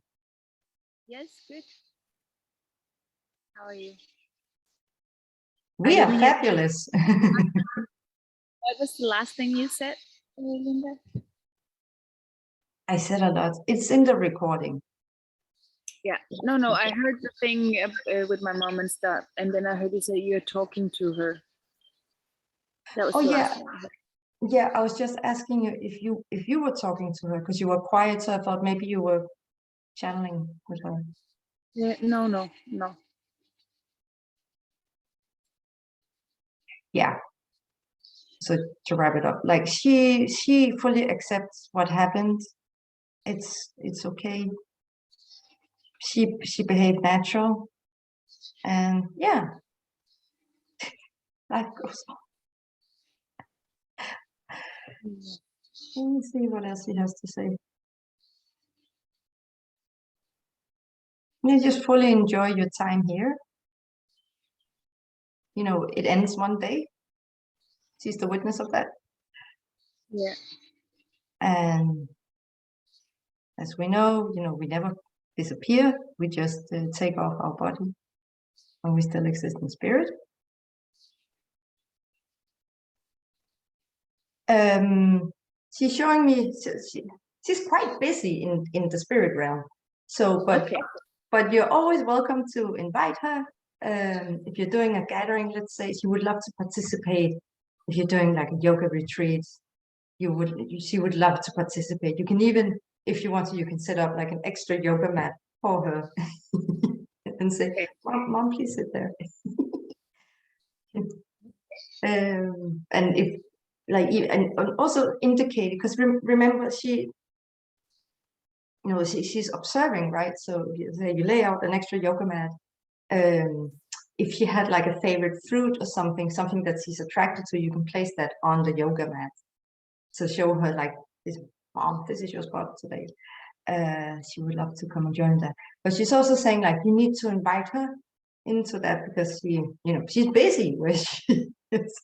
Yes, good. How are you? We are fabulous. What was the last thing you said, Linda? I said a lot. It's in the recording. Yeah, no, I heard the thing with my mom and stuff, and then I heard you say you're talking to her. That was the last thing I heard. Yeah, I was just asking you if you were talking to her, because you were quiet, so I thought maybe you were channeling with her. Yeah, no. Yeah. So to wrap it up, like she fully accepts what happened. It's okay. She behaved natural, and yeah, life goes on. Let me see what else he has to say. You just fully enjoy your time here. You know, it ends one day. She's the witness of that. Yeah. And as we know, you know, we never disappear. We just take off our body when we still exist in spirit. She's showing me she's quite busy in the spirit realm. So, but you're always welcome to invite her. If you're doing a gathering, let's say, she would love to participate. If you're doing like a yoga retreat, she would love to participate. You can even, if you want to, you can set up like an extra yoga mat for her and say, Mom, please sit there. And if like, and also indicate, because remember she's observing, right? So you lay out an extra yoga mat. If she had like a favorite fruit or something that she's attracted to, you can place that on the yoga mat. So show her like, Mom, this is your spot today. She would love to come and join that. But she's also saying like, you need to invite her into that, because she's busy where she is.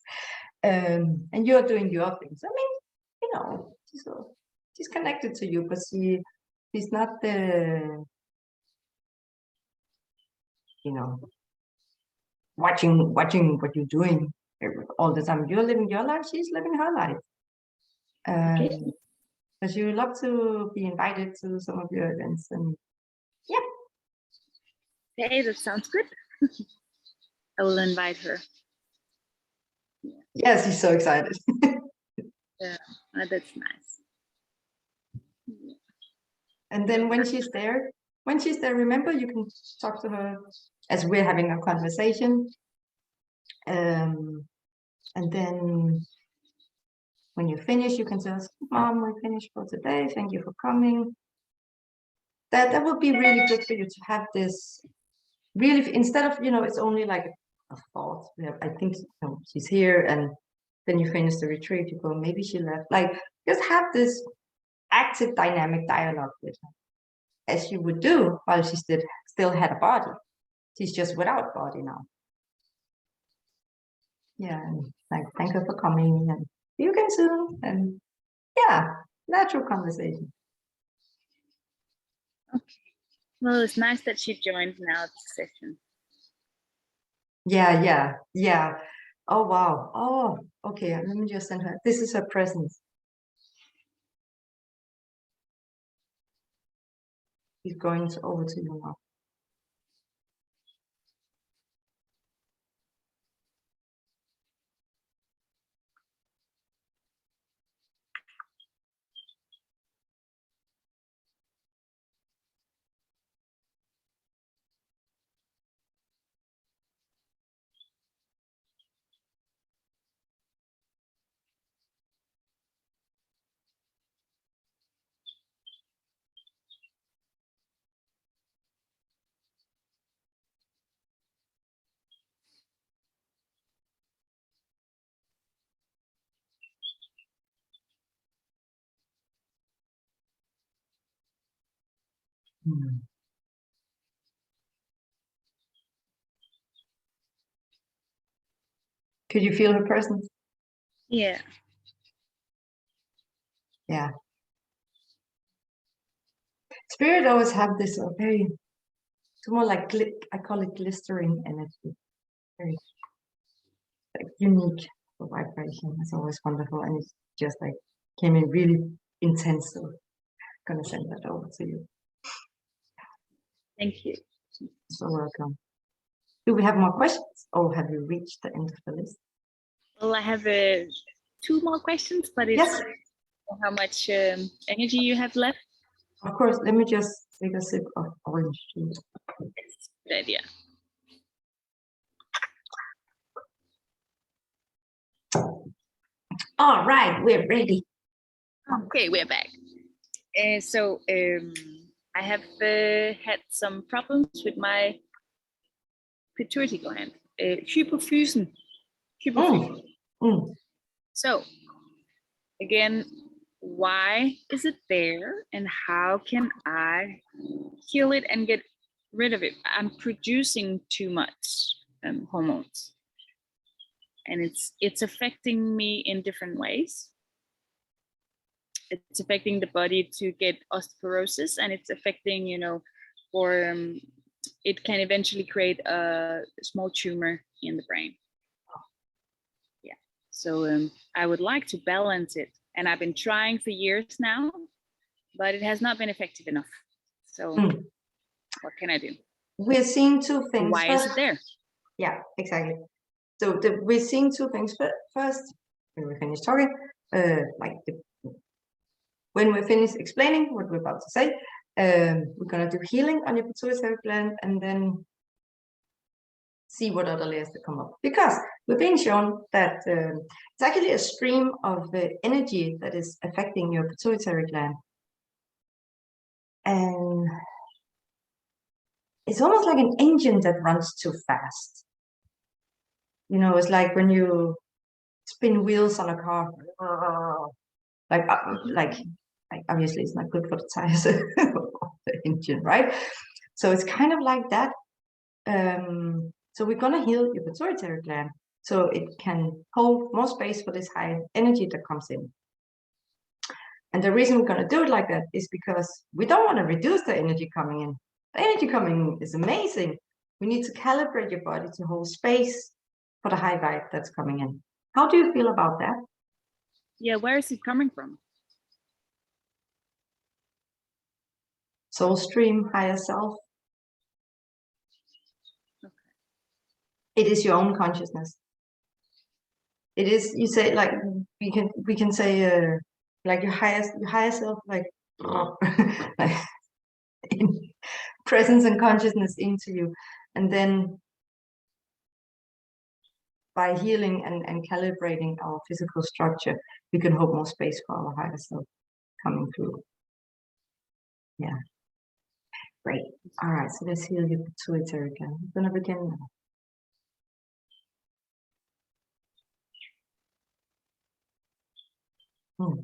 And you're doing your things. I mean, she's connected to you, but she's not the, watching what you're doing all the time. You're living your life, she's living her life. But you would love to be invited to some of your events, and yeah. Hey, that sounds good. I will invite her. Yes, she's so excited. Yeah, that's nice. Yeah. And then when she's there, remember, you can talk to her as we're having a conversation. And then when you finish, you can say, Mom, we're finished for today. Thank you for coming. That would be really good for you to have this, really, instead of, it's only like a thought. I think she's here, and then you finish the retreat, you go, maybe she left. Like, just have this active dynamic dialogue with her, as you would do while she still had a body. She's just without body now. Yeah, and like, thank her for coming, and you again soon. And yeah, natural conversation. Okay. Well, it's nice that she joined now the session. Yeah. Oh, wow. Oh, okay. Let me just send her. This is her presence. He's going over to you now. Could you feel her presence? Yeah. Yeah. Spirit always have this very, it's more like, I call it glistering energy. Very like, unique vibration. It's always wonderful. And it's just like came in really intense. So I'm going to send that over to you. Thank you. So welcome. Do we have more questions, or have you reached the end of the list? Well, I have 2 more questions, but it's Yes, how much energy you have left. of course. Let me just take a sip of orange juice. It's a good idea. All right, we're ready. Okay, we're back. So I have had some problems with my pituitary gland, hypophysen. So again, why is it there, and how can I heal it and get rid of it? I'm producing too much hormones, and it's affecting me in different ways. It's affecting the body to get osteoporosis, and it's affecting, or it can eventually create a small tumor in the brain. Yeah. So I would like to balance it, and I've been trying for years now, but it has not been effective enough. So what can I do? We're seeing two things. Why is it there? Yeah, exactly. So we're seeing two things. First, when we finish talking, when we finish explaining what we're about to say, we're gonna do healing on your pituitary gland, and then see what other layers that come up. Because we're being shown that it's actually a stream of energy that is affecting your pituitary gland, and it's almost like an engine that runs too fast. It's like when you spin wheels on a car, like obviously it's not good for the tires of the engine, right? So it's kind of like that. So we're gonna heal your pituitary gland so it can hold more space for this high energy that comes in. And the reason we're gonna do it like that is because we don't want to reduce the energy coming in. The energy coming in is amazing. We need to calibrate your body to hold space for the high vibe that's coming in. How do you feel about that? Yeah, where is it coming from? Soul stream, higher self. Okay. It is your own consciousness. It is, you say, like we can say like your higher self, like like in presence and consciousness into you, and then by healing and calibrating our physical structure, we can hold more space for our higher self coming through. Yeah, great. All right, so let's heal your pituitary again. We're gonna begin now.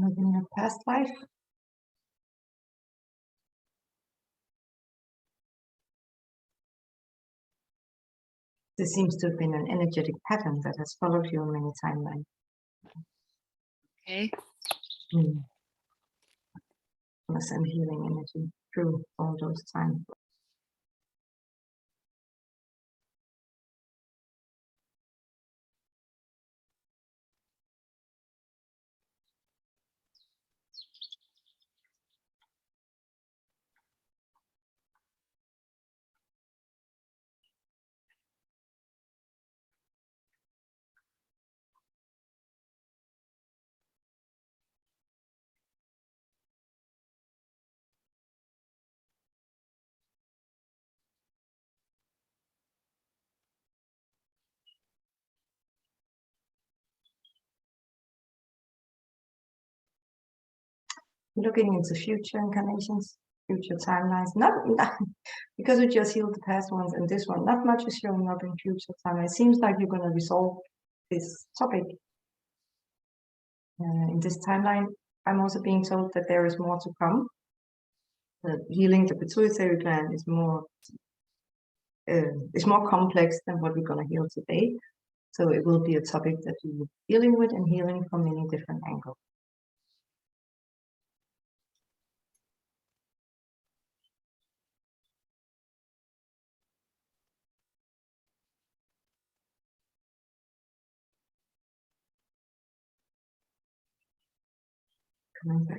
Living a past life. This seems to have been an energetic pattern that has followed you on many timelines. Okay. Send healing energy through all those times. Looking into future incarnations, future timelines, not because we just healed the past ones, and this one, not much is showing up in future timelines. It seems like you're going to resolve this topic in this timeline. I'm also being told that there is more to come. Healing the pituitary gland is more complex than what we're going to heal today. So it will be a topic that we will be dealing with and healing from many different angles. Coming back.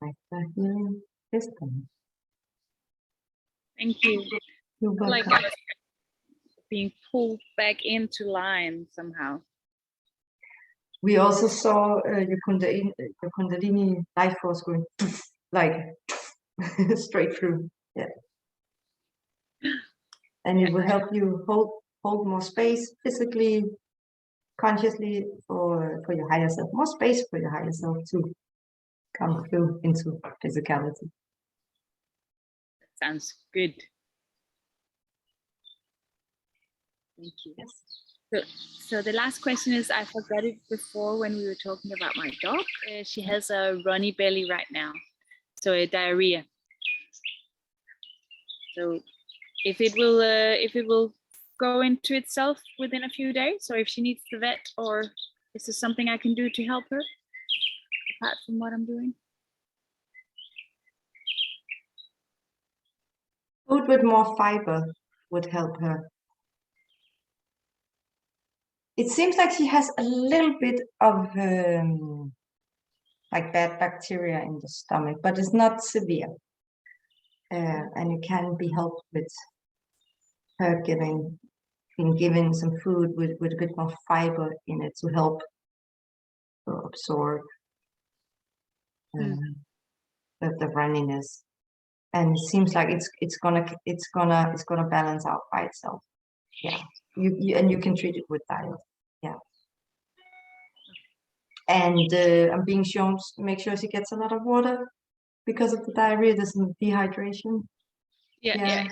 Like the healing system. Thank you. You're welcome. Like I was being pulled back into line somehow. We also saw your Kundalini life force going like straight through. Yeah. And it will help you hold more space physically, consciously for your higher self, more space for your higher self to come through into physicality. Sounds good. Thank you. Yes. So the last question is, I forgot it before when we were talking about my dog. She has a runny belly right now, so a diarrhea. So if it will go into itself within a few days, or if she needs the vet, or is there something I can do to help her apart from what I'm doing? Food with more fiber would help her. It seems like she has a little bit of like bad bacteria in the stomach, but it's not severe. And it can be helped with her being given some food with a bit more fiber in it to help absorb the runniness. And it seems like it's gonna balance out by itself. Yeah, you can treat it with diet. Yeah. And I'm being shown to make sure she gets a lot of water because of the diarrhea. There's some dehydration. Yeah.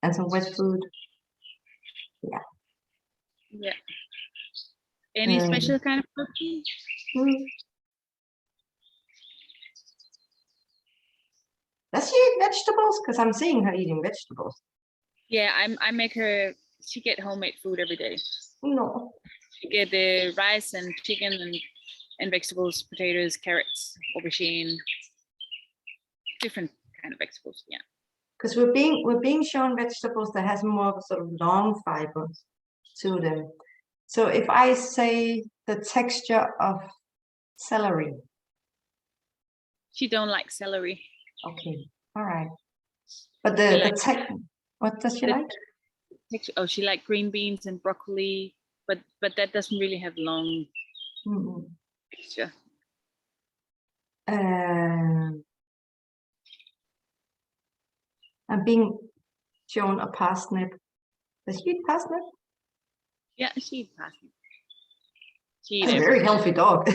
And some wet food. Yeah. Any special kind of protein? Does she eat vegetables? Because I'm seeing her eating vegetables. Yeah, I make her. She get homemade food every day. No. She get the rice and chicken and vegetables, potatoes, carrots, aubergine, different kind of vegetables. Yeah. Because we're being shown vegetables that has more sort of long fibers to them. So if I say the texture of celery. She don't like celery. Okay, all right. But what does she like? Oh, she like green beans and broccoli, but that doesn't really have long texture. I'm being shown a parsnip. Does she eat parsnip? Yeah, she eats parsnip. She's a very healthy dog.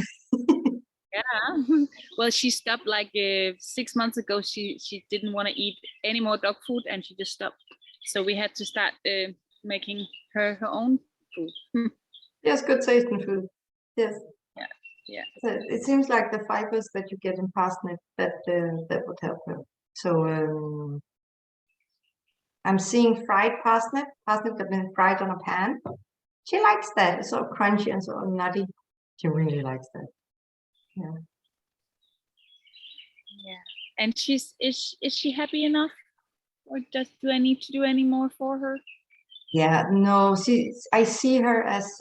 Yeah. Well, she stopped like 6 months ago. She didn't want to eat any more dog food, and she just stopped. So we had to start making her own food. Yes, good tasting food. Yes. Yeah. So it seems like the fibers that you get in parsnip that would help her. So I'm seeing fried parsnip that has been fried on a pan. She likes that. It's sort of crunchy and sort of nutty. She really likes that. Yeah. Yeah. And is she happy enough, or do I need to do any more for her? Yeah. No. I see her as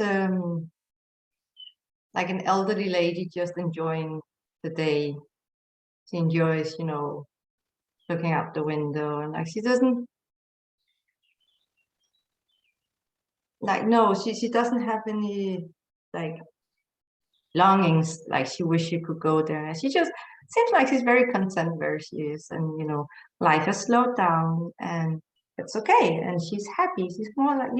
like an elderly lady just enjoying the day. She enjoys, looking out the window, and like she doesn't no, she doesn't have any like longings, like she wish she could go there. She just seems like she's very content where she is, and life has slowed down and it's okay, and she's happy. She's more like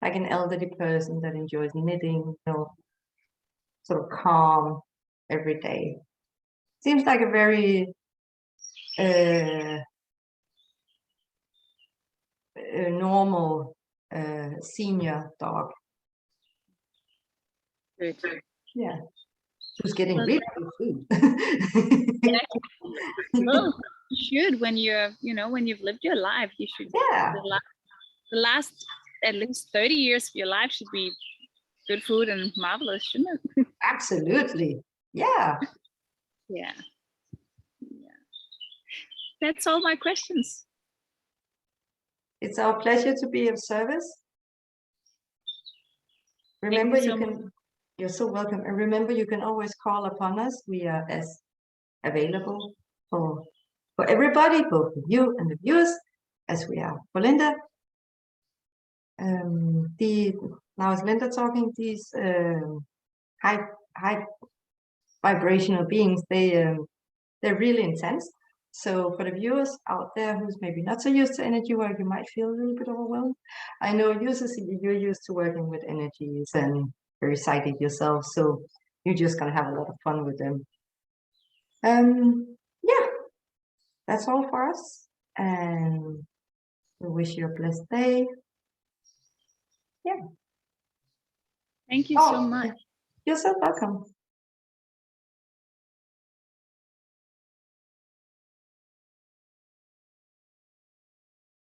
like an elderly person that enjoys knitting, sort of calm every day. Seems like a very normal senior dog. Good. Yeah, who's getting rid of food. Well, you should when when you've lived your life, you should. Yeah. The last at least 30 years of your life should be good food and marvelous, shouldn't it? Absolutely. Yeah. Yeah. That's all my questions. It's our pleasure to be of service. Remember, you're so welcome. And remember, you can always call upon us. We are as available for everybody, both you and the viewers, as we are for Linda. Now is Linda talking, these high vibrational beings, they're really intense. So for the viewers out there who's maybe not so used to energy work, you might feel a little bit overwhelmed. I know you, Cecilie, you're used to working with energies and very psychic yourself, so you're just gonna have a lot of fun with them. Yeah, that's all for us, and we wish you a blessed day. Yeah. Thank you so much. You're so welcome.